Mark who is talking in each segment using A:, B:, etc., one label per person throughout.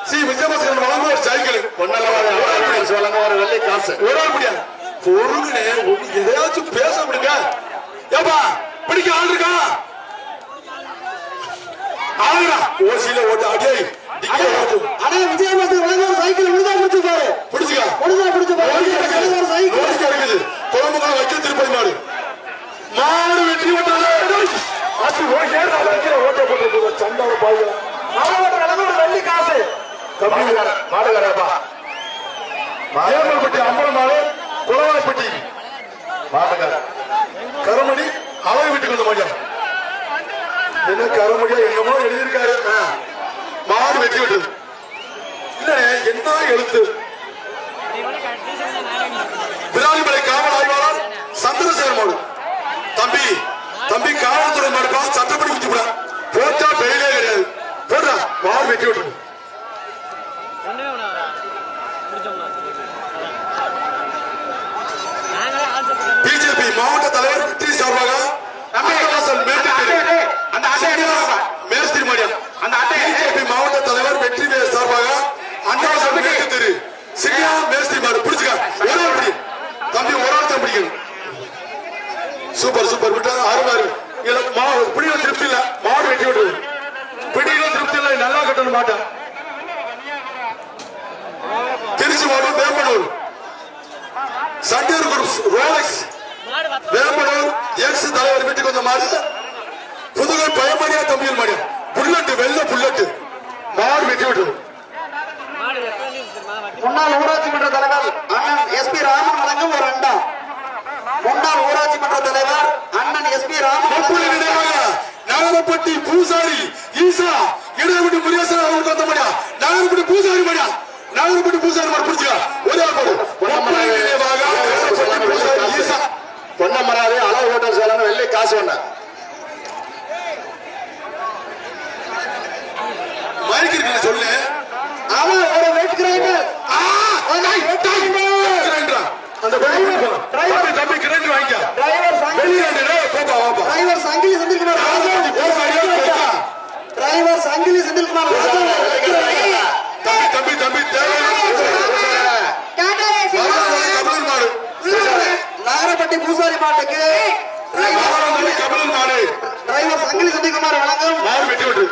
A: ஸ்ரீ விஜயபாஸ்கரன் வழங்க ஒரு சைக்கிள்
B: வழங்க ஒரு வெள்ளை காசு
A: ஒரு ஆள் முடியாது பொருங்கனே எதையாச்சும் பேச முடியுங்க ஏப்பா பிடிக்க ஆள் இருக்கா ஆளுடா ஓசியில ஓட்டு அடே
B: அடே விஜயபாஸ்கர் வழங்க ஒரு சைக்கிள் விழுதா பிடிச்சிருக்காரு
A: பிடிச்சுக்க
B: விழுதா பிடிச்சிருக்காரு ஒரு சைக்கிள்
A: இருக்குது குழம்புகளை வைக்க திருப்பதி மாடு மாடு வெற்றி ஓட்டாலே அது ஓட்ட போட்டு சண்டாவை பாருங்க
B: ஒரு வெள்ளி காசு
A: மாடுகாரப்பா ஏமல்பட்டி அம்பலமாடு குளவாய்ப்பட்டி மாடுகார கரமணி அவரை வீட்டுக்கு வந்த மாடியா என்ன கரமணியா என்னமோ எழுதியிருக்காரு மாடு வெற்றி விட்டது இல்ல என்ன எழுத்து விராலிமலை காவல் ஆய்வாளர் சந்திரசேகர் மாடு தம்பி தம்பி காவல்துறை மாடுப்பா சட்டப்படி குத்தி விட போட்டா பெயிலே கிடையாது போடுறா மாடு வெற்றி விட்டுரு பிஜேபி மாவட்ட தலைவர் வெற்றி சார்பாக மேஸ்திரி மடியம் பிஜேபி மாவட்ட தலைவர் வெற்றி சார்பாக அண்ணாவாசல் மேற்கு தெரு சிரியா மேஸ்திரி மாடு பிடிச்சுக்க ஒரு ஆள் பிடி தம்பி ஒரு ஆள் தான் பிடிக்கணும் சூப்பர் சூப்பர் விட்டா அருமாறு இல்ல பிடியில திருப்தி இல்ல மாடு வெட்டி விடுறது பிடியில திருப்தி இல்ல நல்லா கட்டணும் மாட்டேன் திருச்சி மாவட்டம் வேம்பனூர் சண்டேர் குரூப்ஸ் ரோலக்ஸ் வேம்பனூர் எக்ஸ் தலைவர் வீட்டுக்கு வந்த மாடு புதுகை பயமணியா தம்பியல் மாடியா புல்லட்டு வெள்ள புல்லட்டு மாடு வெட்டி விடுறது
B: முன்னாள் ஊராட்சி மன்ற தலைவர் அண்ணன் எஸ்பி ராமன் வழங்கும் ஒரு அண்டா முன்னாள் ஊராட்சி மன்ற தலைவர் அண்ணன் எஸ்பி ராமன்
A: நகரப்பட்டி பூசாரி ஈசா இடையப்பட்டி முருகேசன் அவருக்கு வந்த மாடியா நகரப்பட்டி பூசாரி மாடியா நகரப்பட்டி பூசாரி மாடு பிடிச்சா ஒரே
B: பொன்னமராது அளவு ஓட்டம் சொல்லணும் வெள்ளை காசு ஒண்ணு
A: மறுக்கிறீங்க சொல்லு
B: அவன் ஒரு வெயிட் கிரைண்டர்
A: அந்த தம்பி கிரைண்டர் வாங்கிக்க
B: டிரைவர் சங்கிலி செந்தில்குமார் டிரைவர் சங்கிலி செந்தில்குமார்
A: தம்பி தம்பி
B: நகரப்பட்டி பூசாரி மாட்டுக்கு
A: கபிலன் மாடு
B: டிரைவர் சங்கிலி செந்தில்குமார் வழங்கும்
A: மாடு வெட்டி விட்டு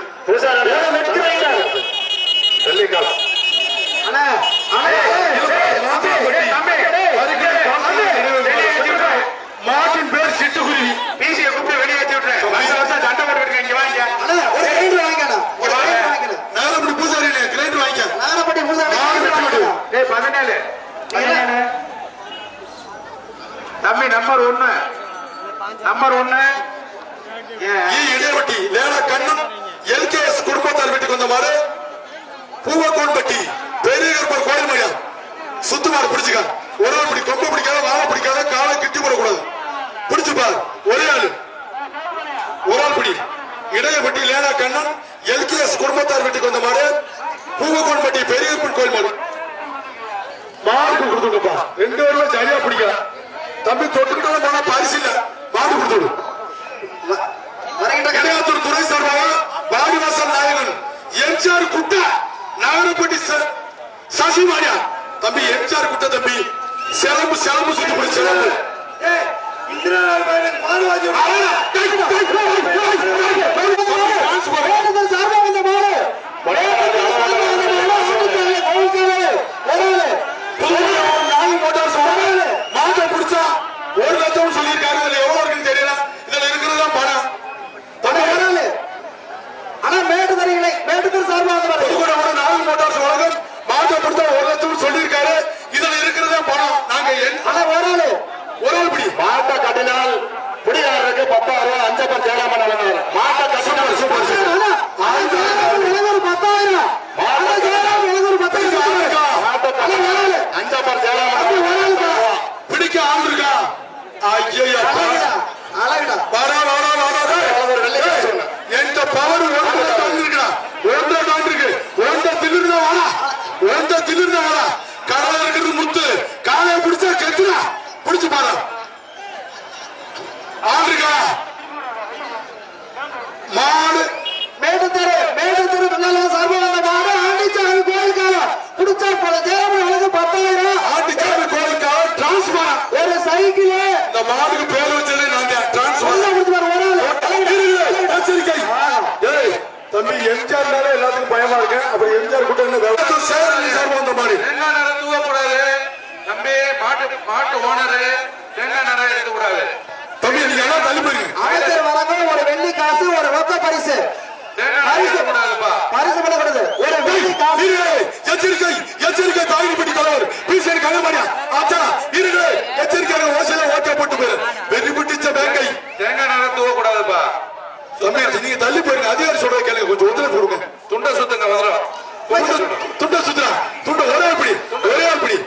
A: மாட்டின் பேர் சிட்டுக்குருவி பிசியை கூப்பிட்டு வெளியே ஏற்றி விட்டுறேன் சண்டை போட்டு இங்க வாங்க நகரப்பட்டி பூசாரி கிரைண்டர் வாங்கிக்க
B: நகரப்பட்டி பூசாரி
C: 17 தம்பி நம்பர் 1
A: இடையவட்டி லேலா கண்ணன் எல்கேஎஸ் குடும்பத்தார் வீட்டுக்கு வந்த மாடு பூவக்கோன்பட்டி பெரிய கருப்பர் கோயில் மரியா சுத்து மாடு பிடிச்சுக்க ஒரு ஆள் பிடி கொம்ப பிடிக்காத வாழை பிடிக்காத காலை கிட்டி போடக்கூடாது பிடிச்சுப்பார் ஒரே ஆளு ஒரு ஆள் பிடி இடையப்பட்டி லேலா கண்ணன் எல்கேஎஸ் குடும்பத்தார் வீட்டுக்கு வந்த மாடு பூவக்கோன்பட்டி பெரிய கருப்பர் கோயில் மாடு மாடு கொடுத்துடுப்பா 2 பேருமே சரியா பிடிக்க தம்பி தொட்டுக்கிட்டு போனா பரிசு இல்ல மாடு கொடுத்துடு கிடையாத்தூர் துறை சார்பாக பாடிவாசல் நாயகன் எம்ஜிஆர் குட்டா நகரப்பட்டி சசி மாடியா தம்பி எம்ஜிஆர் குட்டா தம்பி சிலம்பு சுத்தி போய் சிலம்பு மாட்டை பிடிச்சா 1 லட்சம் சொல்லியிருக்காரு இதுல எவ்வளவு இருக்குன்னு தெரியல இதுல இருக்கிறதா பணம்
B: ஆனா மேட்டுத்தர் சார்பாக
A: 4 மோட்டார்ஸ் வழங்கும் மாட்டை பிடிச்சா 1 லட்சம் சொல்லியிருக்காரு இதுல இருக்கிறதா பணம் நாங்க ஒரு ஆள் பிடி
B: மாட்டை கட்டினால் குடிகாரருக்கு 10,000 ரூபாய் 5 பேர் சேலம் பண்ணாங்க மாட்டை கட்டினால்
A: சூப்பர் பிடிக்க ஆள் இருக்கா ஐயா எந்த பவர் கடலை இருக்கிறது முத்து காலையை பிடிச்சா கெத்துடா பிடிச்சு பாரு ஆள் இருக்கா மாடு
B: மேட்டுத்தரு சார்பாக மாடு ஆண்டிச்சாமி கோயில்
A: மாடுக்கு பேர் வச்சது நான் எச்சரிக்கை. தம்பி எம்ஜிஆர் எல்லாத்துக்கும் பயமா இருக்கு. அப்புறம் எம்ஜிஆர் கூட்டம் வந்த மாதிரி
C: தூவக்கூடாது தம்பி. மாட்டு ஓனரு தேங்காய் நிறைய எடுக்கக்கூடாது
A: தம்பி. நீங்க எல்லாம் தள்ளி போயிருங்க.
B: அமைச்சர் வழங்கும் ஒரு வெள்ளி காசு ஒரு ரொக்க பரிசு. எச்சரிக்கை
A: எச்சரிக்கை தாயிப்பட்டி தலைவர் பிசிஆர் கலைமாடியா ஆச்சா இருங்களே எச்சரிக்கையாக ஓசையில ஓட்ட போட்டு போயிரு வெறி பிடிச்ச பேங்கை
C: தேங்காய் நிறைய தூவக்கூடாதுப்பா.
A: தம்பி நீங்க தள்ளி போயிருங்க. அதிகாரி சொல்றத கேளுங்க. கொஞ்சம் ஒத்துழைப்பு கொடுங்க.
C: துண்ட சுத்துங்க வந்துடும்.
A: துண்ட சுத்துறா துண்ட ஒரே ஆள் பிடி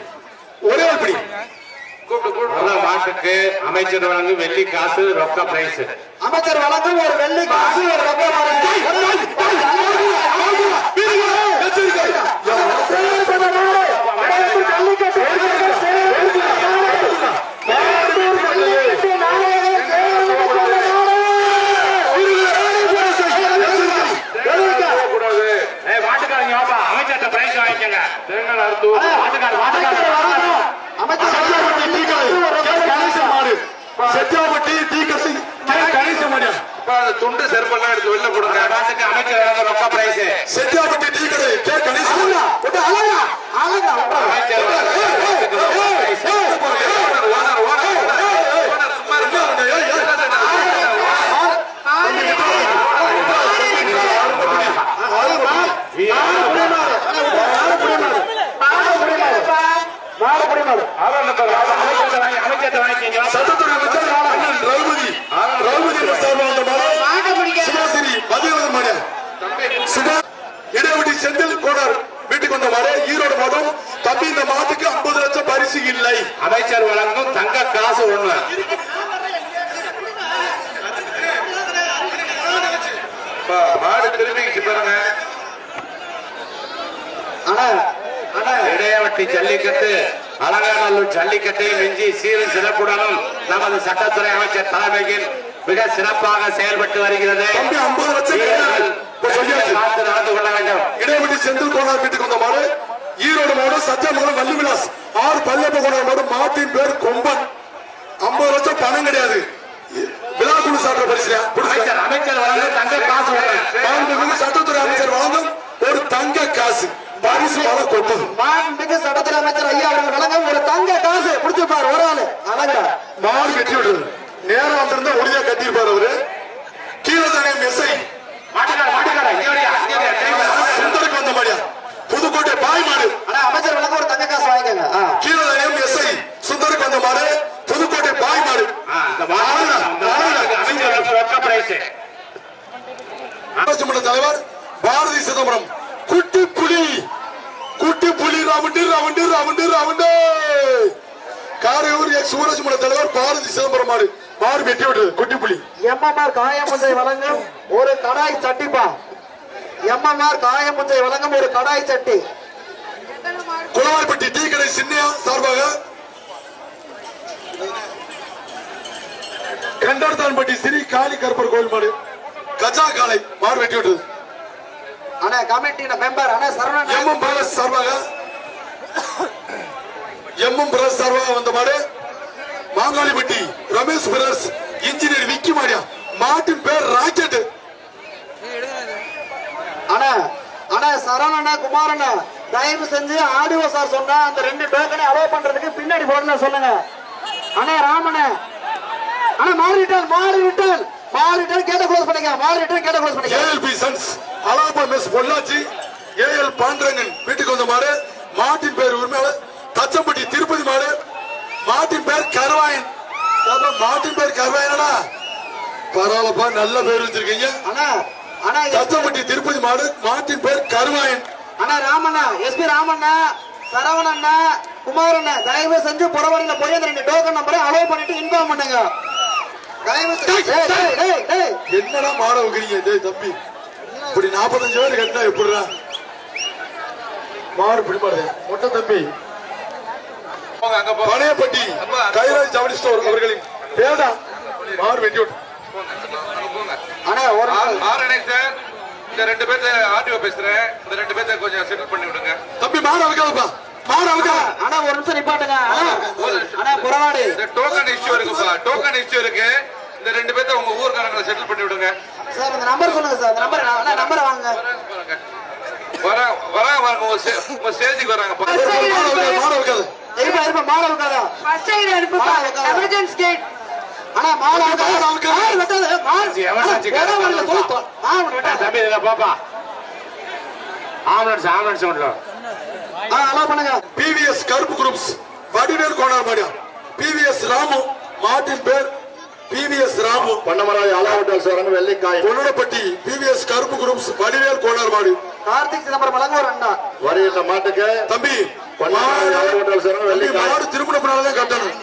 C: மாட்டுக்கு அமைச்சர் வழங்கும் வெள்ளி காசு ரொக்க பிரைஸ்.
B: அமைச்சர் வழங்கும் ஒரு வெள்ளி காசு ஒரு ரொக்க பரிசு.
C: துண்டு செருப்பெல்லாம் எடுத்து வெளில கொடுங்க. மாட்டுக்கு அமைச்சர் ரொக்க பிரைஸ்.
A: செட்டியாபட்டி டீ கடை கே கணேசன் சட்டத்துறை அமைச்சர் இடைவெளி செந்தில் கோடார் வீட்டுக்கு வந்த மாதிரி ஈரோடு மாதம் தம்பி இந்த மாட்டுக்கு 50 லட்சம் பரிசு இல்லை.
C: அமைச்சர் வழங்கும் தங்க காசு ஒண்ணு. மாடு திரும்பிச்சு பாருங்க. இடையவட்டி ஜல்லிக்கட்டு அலங்காநல்லூர் ஜல்லிக்கட்டை மிஞ்சி சீரும் சிறப்புடனும் நமது சட்டத்துறை அமைச்சர் தலைமையில் மிக சிறப்பாக செயல்பட்டு வருகிறது.
A: 50 லட்சம்
C: நடந்து கொள்ள வேண்டும்.
A: இடைவெளி செந்தில் கோனார் வீட்டுக்கு வந்த மாதிரி ஈரோடு மாவட்டம் சத்தியமங்கலம் வள்ளி விலாஸ் 6 பல்லப்ப கோனார் மாவட்டம் மாட்டின் பேர் கொம்பன். 50 லட்சம் பணம் கிடையாது. விழாக்குழு சாற்ற பரிசு
C: அமைச்சர் வழங்கும் தங்க காசு.
A: சட்டத்துறை அமைச்சர் வழங்கும் ஒரு தங்க காசு பரிசு வர கொட்டும்.
B: மாண்புமிகு சட்டத்துறை அமைச்சர் ஐயா அவர்கள் வழங்கும் ஒரு தங்க காசு பிடிச்சிருப்பாரு ஒரு ஆளு. அழகா
A: மாடு கட்டி விடுறது நேரம் வந்திருந்தா ஒளியா கட்டியிருப்பாரு அவரு. கீழே தானே மெஸ்ஸை சுந்தருக்கு வந்த மாதிரியா புதுக்கோட்டை பாய் மாடு.
B: அமைச்சர் வழங்க ஒரு தங்க காசு வாங்கிக்கங்க.
A: கீழே தானே மெஸ்ஸை சுந்தருக்கு வந்த மாடு புதுக்கோட்டை பாய் மாடு. தலைவர் பாரதி சிதம்பரம் குட்டி புலி round round round round Karaiyur Suraj மன்ற தலைவர் பாரதி சிதம்பரம் மாடு மாடு வெட்டி விடுறது குட்டி புலி.
B: எம்எம்ஆர் காயமுஞ்சை வழங்கும் ஒரு கடாய் சட்டிப்பா. எம்எம்ஆர் காயமுஞ்சை வழங்கும் ஒரு கடாய் சட்டி.
A: குளவாய்ப்பட்டி டீ கடை சின்னையா சார்பாக கண்டர்தான்பட்டி ஸ்ரீ காளி கருப்பர் கோயில் மாடு கஜா காலை மாடு வெட்டி விடுறது.
B: அண்ணா கமிட்டி மெம்பர் அண்ணா சரவணன்
A: எம்எம் பிரஸ் சார்பாக வந்த மாடு மாங்காளிப்பட்டி ரமேஷ் பிரஸ் இன்ஜினியர் விக்கி மாடியா மாட்டின் பேர் ராக்கெட்.
B: அண்ணா அண்ணா சரவண குமாரண்ணா தயவு செஞ்சு ஆடியோ சார் சொன்னா அந்த 2 டோக்கனை அலோவ் பண்றதுக்கு பின்னாடி போடல சொல்லுங்க. அண்ணா ராமண்ணா அண்ணா மாறிட்டால் கேட்ட க்ளோஸ் பண்ணிக்க.
A: ஏஎல்பி சன்ஸ் அலாபா மிஸ் பொள்ளாச்சி ஏஎல் பாண்டரங்கன் வீட்டுக்கு வந்த மாடு மாட்டின் பேர் உரிமையாளர் தச்சம்பட்டி திருப்பதி மாடு மாட்டின் பேர் கருவாயன். மாட்டின் பேர் கருவாயனடா பரவாயில்லப்பா நல்ல பேர் வச்சிருக்கீங்க.
B: அண்ணா
A: தச்சம்பட்டி திருப்பதி மாடு மாட்டின் பேர் கருவாயன்.
B: அண்ணா ராமண்ணா எஸ்பி ராமண்ணா சரவணண்ணா குமாரண்ணா தயவு செஞ்சு புறவழியில போய் அந்த 2 டோக்கன் நம்பரை அலோவ் பண்ணிட்டு இன்ஃபார்ம் பண்ணுங்க.
A: என்னடா மாட வைக்கிறீங்க தம்பி இப்படி 45 பேர் கட்டினா எப்படிடா மாடு பிடிப்பாரு மொட்டை தம்பி. பனையப்பட்டி கைராஜ் ஜவுளி ஸ்டோர் அவர்களின் பேடா மாடு வெட்டி விட்டு
C: இந்த 2 பேர்த்த ஆர்டிஓ பேசுறேன். இந்த 2 பேர்த்த கொஞ்சம் செட்டில் பண்ணி விடுங்க.
A: தம்பி மாடு வைக்காதப்பா மாடு அவுக்க
B: ஆனா ஒரு நிமிஷம் நிப்பாட்டுங்க ஆனா புறவாடு
D: டோக்கன் இஷ்யூ இருக்குப்பா, டோக்கன் இஷ்யூ இருக்கு. இந்த 2 பேர்த்த உங்க ஊர்காரங்களை செட்டில் பண்ணி விடுங்க.
B: சார் இந்த நம்பர் சொல்லுங்க சார். இந்த நம்பர் நம்பர் வாங்க.
D: வராங்க உங்க ஸ்டேஜுக்கு வராங்க.
A: மாடு அவுக்காத
B: இருப்பா மாடு அவுக்காதா. ஃபர்ஸ்ட் எய்ட் அனுப்புப்பா. Emergency gate. ஆனா மாடு அவுக்காத. மாடு வெட்டாத. மாடு
C: எமர்ஜென்சி கேட்.
B: மாடு வெட்டாத.
C: தம்பி இதெல்லாம் பாப்பா. ஆம்புலன்ஸ் உள்ள.
B: அலோ பண்ணுங்க.
A: பிவிஎஸ் கருப்பு குரூப்ஸ் வடிவேல் கோனார் மாடியா. பிவிஎஸ் ராமு மாட்டின் பேர் பிவிஎஸ் ராமு
C: பொன்னமராஜ் அலா சோரன் வெள்ளிக்காய்
A: பொன்னடப்பட்டி. பிவிஎஸ் கருப்பு குரூப்ஸ் வடிவேல் கோனார் மாடு.
B: கார்த்திக் சிதம்பரம் வழங்குவார் அண்ணா.
C: வருகின்ற மாட்டுக்கு
A: தம்பி
C: பொன்னமராஜ் அலா சோரன் வெள்ளிக்காய்.
A: மாடு திருமண பின்னால்தான் கட்டணும்.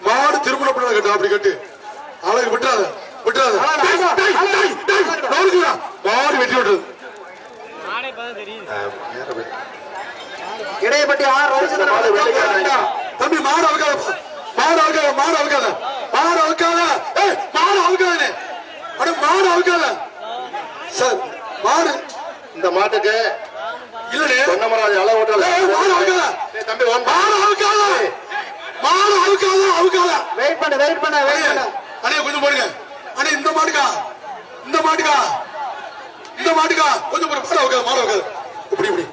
A: மாடு திருமண பின்னால் கட்ட அப்படி கட்டு. அழகு விட்டுறாத விட்டுறாத. மாடு வெட்டி விட்டுறது.
B: இடையப்பட்டி ஆர் ரவிச்சந்திரன்.
A: தம்பி மாடு அவுக்காத மாடு அவுக்காத மாடு அவுக்காத மாடு அவுக்காத. மாடு அவுக்காத அட மாடு அவுக்காத சார். மாடு
C: இந்த மாட்டுக்கு
A: இல்லடே
C: பொன்னமராஜ் அலா
A: மாடு அவுக்காத
C: தம்பி
A: மாடு அவுக்காத மாடு அவுக்காத அவுக்காத.
B: வெயிட் பண்ண
A: அண்ணே கொஞ்சம் போடுங்க அண்ணே. இந்த மாட்டுக்கா இந்த மாட்டுக்கா இந்த மாட்டுக்கா கொஞ்சம் போடு. மாடு அவுக்காத மாடு அவுக்காத. இப்படி இப்படி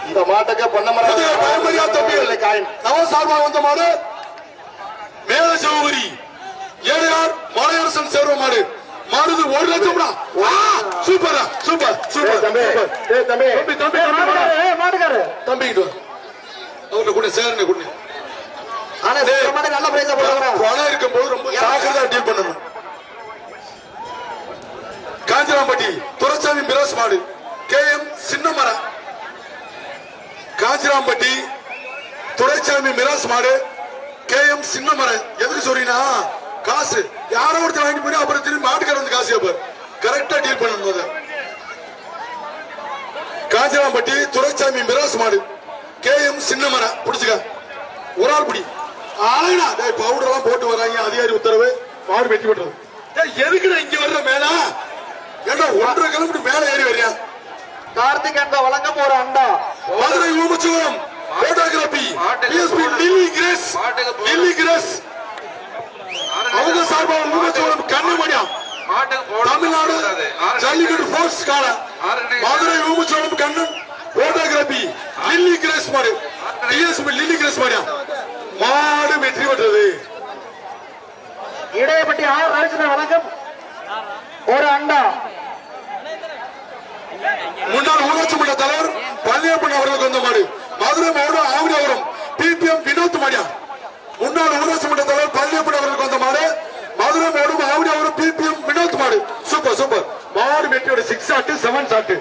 C: இந்த மாட்டுக்கு பொன்னமராஜ்
A: பயமரியா தம்பி நவ சார்பாக வந்த மாடு மேல சிவபுரி ஏழையார் மலையரசன் சேர்வ மாடு. மாடுது 1 லட்சம். சூப்பர் சூப்பர் சூப்பர்
C: தம்பி
A: தம்பி தம்பி
B: மாட்டுக்காரு
A: தம்பி அவங்க கூட சேர்ந்து கூட
B: ஆனா நல்ல பிரைஸா போடுறாங்க.
A: பணம் இருக்கும்போது ரொம்ப ஜாக்கிரதா டீல் பண்ணணும். காஞ்சிராம்பட்டி துரைசாமி மிராஸ் மாடு கேஎம் சின்னமர. காஞ்சிராம்பட்டி துரைசாமி மிராஸ் மாடு கேஎம் சின்னமர. எதுக்கு சொல்றீங்கன்னா காசு யாரோ ஒருத்தர் வாங்கி போய் அப்புறம் திரும்பி மாட்டுக்கார வந்து காசு கேட்பார். கரெக்டா டீல் பண்ணணும். காஞ்சிராம்பட்டி துரைசாமி மிராஸ் மாடு கேஎம் சின்னமர. பிடிச்சுக்க ஒரு ஆள் பிடி. ஆளுனா பவுடர் எல்லாம் போட்டு வராங்க. அதிகாரி உத்தரவு. மாடு வெட்டி விட்டுறது. எதுக்குடா இங்க வர்ற மேல ஏன்னா 1.5 கிலோமீட்டர் மேல ஏறி வர்றியா.
B: கார்த்திக் அண்டா வழங்கும் ஒரு அண்டா.
A: Madurai Umachuvaram photography BSP Lilly Grace Lilly Grace அவங்க சார்பாக ஊமச்சுவரம் கண்ணமணியா தமிழ்நாடு ஜல்லிக்கட்டு போர்ஸ் கால Madurai Umachuvaram Kannan photography Lilly Grace மாடு பிஎஸ்பி லில்லி கிரேஸ் மாடியா. மாடு வெற்றி பெற்றது.
B: இடையப்பட்டி ஆர் ரவிச்சந்திரன் வழங்கும் ஒரு அண்டா.
A: முன்னாள் ஊராட்சி மன்ற தலைவர் பழனியப்பன் அவர்களுக்கு வந்த மாடு மதுரை மாவட்டம் ஆவடியாபுரம் பிபிஎம் வினோத் மாடியா. முன்னாள் ஊராட்சி மன்ற தலைவர் பழனியப்பன் அவர்களுக்கு வந்த மாடு மதுரை மாவட்டம் ஆவடியாபுரம் பிபிஎம் வினோத் மாடு. சூப்பர் சூப்பர் மாடு வெற்றியோட 6 ஷாட் 7 ஷாட்.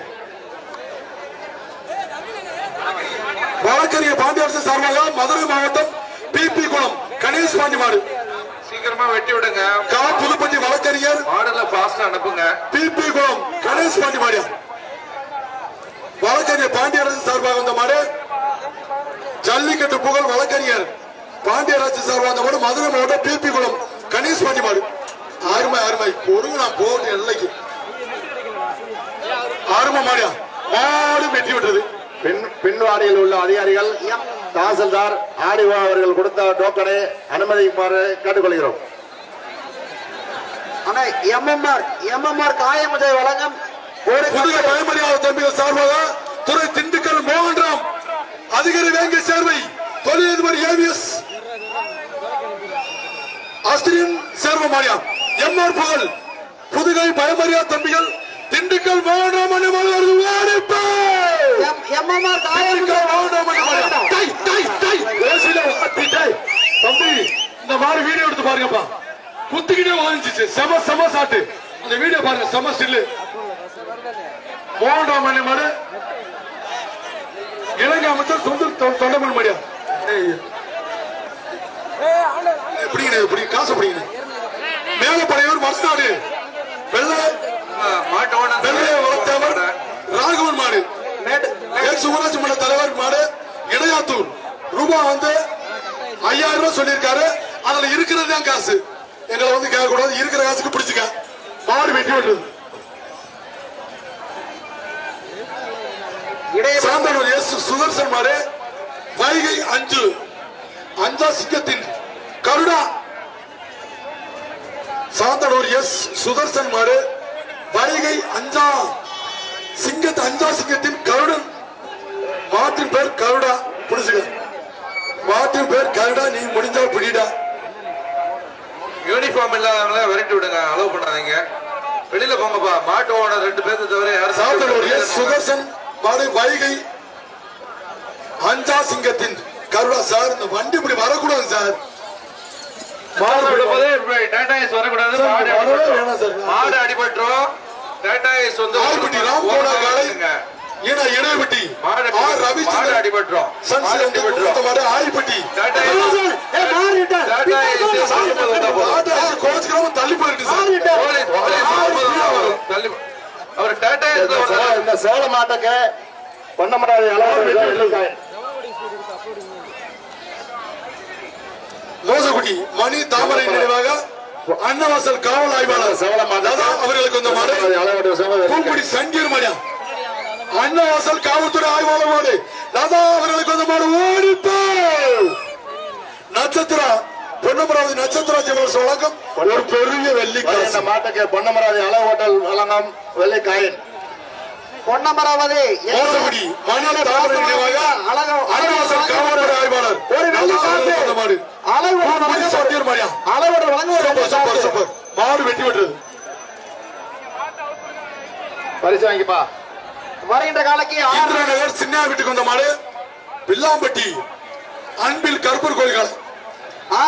A: வழக்கறிஞர் பாண்டியரசு சார்பாக மதுரை மாவட்டம் பிபி குளம் கணேஷ் பாண்டி மாடு.
D: சீக்கிரமா வெட்டி விடுங்க.
A: புதுப்பட்டி வழக்கறிஞர்
D: மாடல பாஸ்டா அனுப்புங்க.
A: பிபி குளம் கணேஷ் பாண்டி மாடியா. வழக்கறிஞர் பாண்டியராஜ் சார்பாக வந்த மாடு ஜல்லிக்கட்டு புகழ் வழக்கறிஞர் பாண்டியராஜ் சார்பாக வந்த மாடு மதுரை மாவட்டம் பிபி குளம் கணேஷ் பாண்டி மாடு. அருமை அருமை பொருள் நான் போட்டு எல்லைக்கு அருமை மாடியா. மாடு வெற்றி விட்டது.
C: பின்வாடியில் உள்ள அதிகாரிகள் தாசில்தார் ஆடிவா அவர்கள் கொடுத்த டோக்கனை அனுமதிக்குமாறு கேட்டுக்கொள்கிறோம்.
B: ஆனா எம்எம்ஆர் காயமுஜை வழங்கும் ஒரு
A: புதிய பயமரியாதை தம்பிகள் சார்பாக துறை திண்டுக்கல் மோகன்ராம் அதிகாரி வேங்கை சேர்வை தொழிலதிபர் ஏவிஎஸ் அஸ்திரின் சேர்வ மாடியா. எம்ஆர் புகழ் புதுகை பயமரியாதை தம்பிகள் திண்டுக்கல் மோகன்ராம்
B: எம்எம்ஆர் காயமுஜை
A: தம்பி இந்த மாதிரி வீடியோ எடுத்து பாருங்கப்பா. குத்துக்கிட்டே வாங்கிச்சு செம செம சாட்டு. இந்த வீடியோ பாருங்க செம ஸ்டில்லு. மோகன்ராம் மாடு இலங்கை அமைச்சர் சொந்த தொண்டமன் மாடியா. எப்படி காசு பிடிங்க மேலப்படையூர் மறுநாடு வெள்ளை வளர்த்தவர் ராகவன் மாடு ஊராட்சி மன்ற தலைவர் மாடு இடையாத்தூர் ரூபாய் வந்து 5000 ரூபாய் சொல்லியிருக்காரு. அதுல இருக்கிறது தான் காசு. எங்களை வந்து கேட்க கூடாது. இருக்கிற காசுக்கு பிடிச்சுக்க. மாடு வெட்டி விட்டுறது. சாந்தனூர் எஸ் சுதர்சன் மாடு வைகை அஞ்சா சிங்கத்தின் கருடா. சாந்தனூர் எஸ் சுதர்சன் மாடு வைகை அஞ்சா சிங்கத்தின் கருடன். மாட்டின் பேர் கருடா. புடிச்சுக்க, மாட்டின் பேர் கருடா. நீ முடிஞ்சா பிடிடா.
D: யூனிஃபார்ம் இல்லாதவங்கள விரட்டி விடுங்க, அலோவ் பண்ணாதீங்க. வெளியில போங்கப்பா. மாட்டு ஓனர் 2 பேர்த்து தவிர யாரும்
A: சாந்தனூர் எஸ் சுதர்சன் மாடு வைகை அஞ்சா சிங்கத்தின் கருடா. சார் இந்த வண்டி இப்படி வரக்கூடாது சார்.
D: மாடு வரக்கூடாது. மாடு அடிபட்டுரும். டாடாஸ் வந்து
A: ராம்கோடா காலை இடையப்பட்டி ரவிச்சந்திரன்
D: அடிபட்டுரும்.
A: ஆயிப்பட்டி தள்ளி போயிருக்கு
D: அவர் டாடாஸ்
C: இந்த சேல மாட்டுக்கு பொன்னமராதி
A: மோசகுடி மணி தாமரை நினைவாக அன்னவாசல் காவல் ஆய்வாளர் அவர்களுக்கு இந்த மாடு பூக்குடி சங்கீர் மாடியா. அன்னவாசல் காவல்துறை ஆய்வாளர் மாடு தாதா அவர்களுக்கு இந்த மாடு ஓடிப்போ. நட்சத்திரா பொன்னமராவதி நட்சத்திரா ஜெவல்ஸ் வழக்கம் ஒரு பெரிய வெள்ளிக்காய்.
C: இந்த மாட்டுக்கு பொன்னமராதி அளவு ஹோட்டல் வழங்கும் வெள்ளிக்காயின்.
B: பொன்னமராவதி
A: மோசகுடி மணி தாமரை நினைவாக அன்னவாசல் காவல்துறை ஆய்வாளர் மாடு சங்கீர் மாடியா. மாடு வெட்டி விட்டுறது.
C: பரிசு வாங்கிப்பா.
B: வருகின்ற காலைக்கு
A: நகர் சின்ன வீட்டுக்கு வந்த மாடு வில்லாம்பட்டி அன்பில் கருப்பர் கோயில்.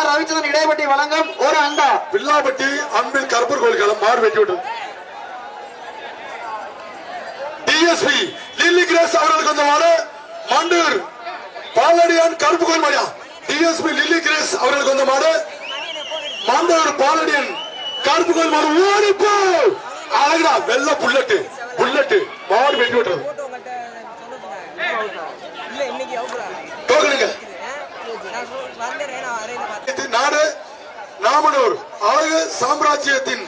B: ரவிச்சந்திரன் இடைப்பட்டி வழங்கும் ஒரு அண்டா.
A: வில்லாம்பட்டி அன்பில் கருப்பர் கோயில் மாடு வெட்டி விட்டது. டிஎஸ்பி லில்லி கிரேஸ் அவர்களுக்கு வந்த மாடு மண்டூர் பாலடியான் கருப்பு கோயில் மாடியா. டிஎஸ்பி லில்லி கிரேஸ் அவர்களுக்கு வந்த மாடு மண்டூர் பாலடியான் கருப்பு கோயில் மாடு ஓடிப்போ. அழகா வெள்ள புல்லட்டு மாடு வெட்டி விட்டுறது. நாடு நாமனூர் அழகு சாம்ராஜ்யத்தின்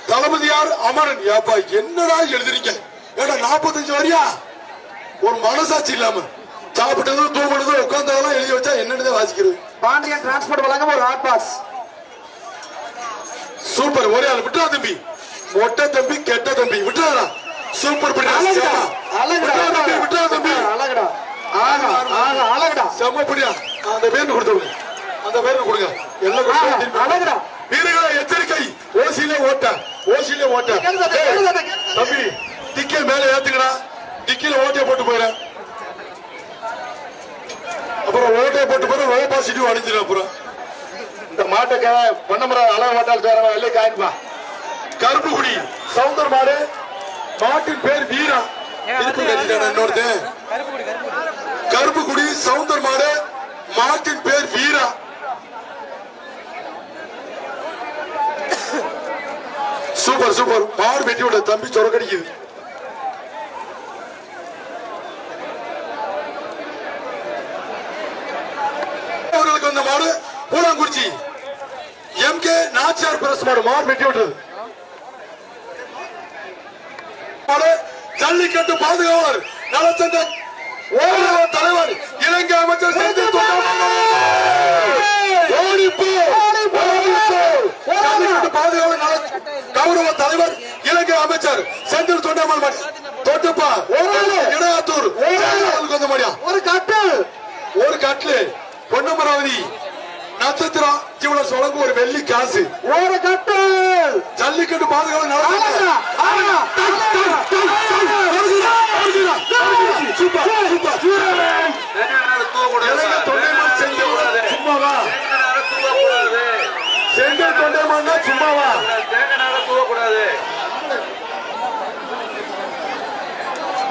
A: தளபதியார் அமரன். ஏப்பா என்னடா எழுதுறீங்க? ஏடா 45 வரியா? ஒரு மனசாட்சி இல்லாம சாப்பிட்டதும் தூங்கினதும் உட்கார்ந்ததெல்லாம் எழுதி வச்சா என்னன்னு வாசிக்கிறது.
B: பாண்டியன் டிரான்ஸ்போர்ட் வழங்கும் ஒரு ஹாட் பாஸ்.
A: சூப்பர். ஒரே ஆள் விட்டுறா தம்பி. மொட்டை தம்பி கெட்ட தம்பி விட்டுறா. சூப்பர் செம்மப்படியா. அந்த பேரு கொடுத்துருங்க. அந்த பேரு கொடுங்க. எல்லாம் வீரர்களா எச்சரிக்கை. ஓசியிலே ஓட்ட தம்பி. டிக்கி மேல ஏத்துக்கடா. டிக்கில ஓட்டையை போட்டு போயிட. அப்புறம் ஓட்டையை போட்டு போற ஓ பாசிட்டிவ் அடிஞ்சிடும். அப்புறம்
C: இந்த மாட்டுக்கு பொன்னமராதி அளவு ஹோட்டல் சேரணும் வெள்ளிக்காயின்பா.
A: கருப்புக்குடி சவுந்தர் மாடு. மாட்டின் பேர் வீரா. இன்னொருத்தன் கருப்புக்குடி சவுந்தர் மாடு. மாட்டின் பேர் வீரா. சூப்பர். மாடு வெட்டி விட தம்பி சொரக்கடிக்குது. அவர்களுக்கு வந்த மாடு பூலாங்குறிச்சி எம்கே நாச்சியார் பிரஸ் மாடு வெட்டி விட்டது. ஜல்லிக்கட்டு பாதுகாவலர் நலச்சந்த தலைவர் இலங்கை அமைச்சர் செந்தில் ஜல்லிக்கட்டு பாதுகாவலர் கௌரவ தலைவர் இலங்கை அமைச்சர் செந்தில் தொண்டமான் தொட்டுப்பா இடையாத்தூர் வந்த மாடியா. ஒரு கட்லு பொன்னமராவதி நட்சத்திரா ஜீவனஸ் வழங்கும் ஒரு வெள்ளி காசு.
B: ஒரு கட்டு
A: ஜல்லிக்கட்டு பாதுகாவலர் சும்மாவா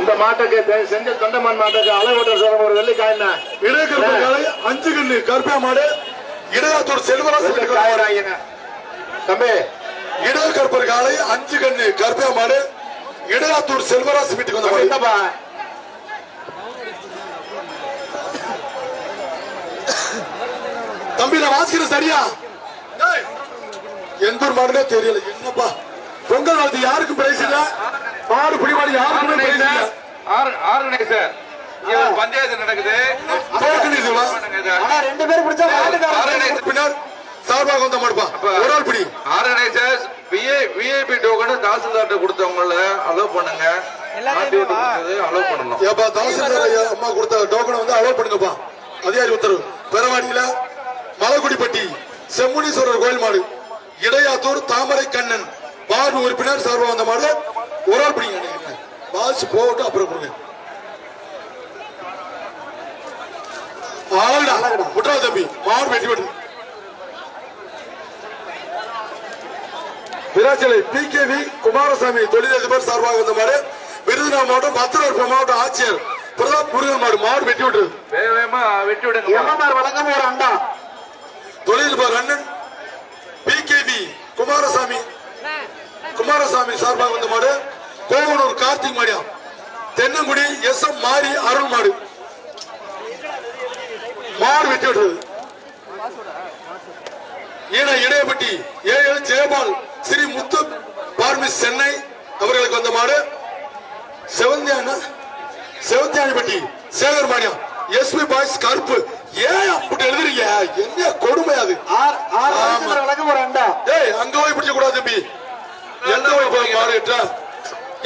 C: இந்த மாட்டுக்கு செஞ்ச தொண்டமான் மாட்டுக்கு அளவோட்டல் சொல்ற ஒரு வெள்ளிக்காயினா.
A: இடையக்கருப்பை 5 கண்ணு கருப்பா மாடு. இடையாத்தூர் செல்வராசு
C: தம்பி.
A: இடையக்கருப்பர் காலை 5 கண்ணு கருப்பா மாடு. இடையாத்தூர் செல்வராசு வீட்டுக்கு வந்த
C: என்னப்பா
A: தம்பி நான் வாசிக்கிறேன் சரியா? எந்த ஒரு மாடுனே தெரியல. என்னப்பா பொங்கல் வாழ்த்து யாருக்கும் பிரைஸ் இல்ல. மாடு பிடிமாடு யாருக்குமே பிரைஸ் இல்ல.
D: இங்க ஒரு பஞ்சாயத்து நடக்குது.
A: டோக்கன் இதுவா?
B: ஆனா 2 பேர் பிடிச்சா மாட்டுக்காரர்
A: பின்னர் சார்பாக வந்த மாடுப்பா. ஒரு ஆள் பிடி.
D: ஆர்கனைசர்ஸ் விஐபி டோக்கன் தாசில்தார்ட்ட கொடுத்தவங்கள அலோவ் பண்ணுங்க. மாட்டி விட்டு கொடுத்தது அலோவ் பண்ணணும்.
A: ஏப்பா தாசில்தார் ஐயா அம்மா கொடுத்த டோக்கனை வந்து அலோவ் பண்ணுங்கப்பா. அதிகாரி உத்தரவு. பெறவாடியில மலக்குடிப்பட்டி செம்முனீஸ்வரர் கோயில் மாடு, இடையாத்தூர் தாமரை கண்ணன் வார்டு உறுப்பினர் சார்பாக வந்த மாடு. ஒரு ஆள் பிடிங்க. பாஸ் போட்டு அப்புறம் கொடுங்க. முட்டா தம்பி மாடு வெட்டி விட்டு விராச்சலை பிகேவி குமாரசாமி தொழிலதிபர் சார்பாக வந்த மாடு. விருதுநகர் மாவட்டம் பத்திரப்பூர் மாவட்டம் ஆட்சியர் பிரதாப் முருகன் மாடு. மாடு வெட்டி விட்டு
D: வேகமா வெட்டி விடுங்க.
B: வழங்கம் ஒரு அண்டா.
A: தொழிலதிபர் அண்ணன் பிகேவி குமாரசாமி சார்பாக வந்த மாடு. கோவனூர் கார்த்திக் மாடியா. தென்னங்குடி எஸ்.எம். மாரி அருள் மாடு. மாடு வெட்டி விட்டது. இடையப்பட்டி ஏஎல் ஜெயபால் ஸ்ரீ முத்து பார்மிஸ் சென்னை அவர்களுக்கு வந்த மாடு. செவந்தியானிப்பட்டி சேகர் மாடியா. எஸ்பி பாய்ஸ் கருப்பு. ஏன் அப்படி எழுதுறீங்க? என்ன கொடுமை அது?
B: வழங்கம் ஒரு அண்டா.
A: ஏய் அங்க போய் பிடிக்க கூடாது தம்பி. எந்த போய் மாடு கட்டா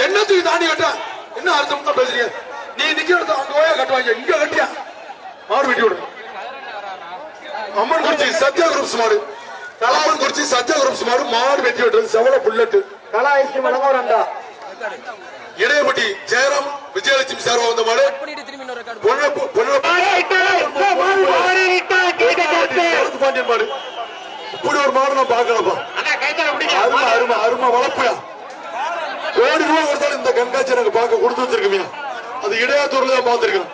A: என்னத்துக்கு தாண்டி கட்டா? என்ன அர்த்தம் தான் பேசுறீங்க? நீ நிக்கிறது அங்க போய் கட்டுவாங்க. இங்க கட்டியா மாடு வெட்டி விடு. அம்மன் குறிச்சி சத்யா குரூப்ஸ் மாடு. அம்மன் குறிச்சி சத்யா குரூப்ஸ் மாடு. மாடு வெட்டி விடுறது. செவல புல்லட்
B: கலா ஐஸ்கிரீம் வழங்கம் ஒரு அண்டா.
A: இடையப்பட்டி ஜெயராம் விஜயலட்சுமி சார்பா வந்த மாடு. பாண்டியன் மாடு. இப்படி ஒரு மாடு நான் பாக்கலப்பா. அருமை அருமை அருமை வளர்ப்புயா. கோடி ரூபாய் கொடுத்தாலும் இந்த கண்காட்சி எனக்கு பார்க்க கொடுத்து வச்சிருக்கீங்க. அது இடையாத்தூர்ல தான் பார்த்திருக்கேன்.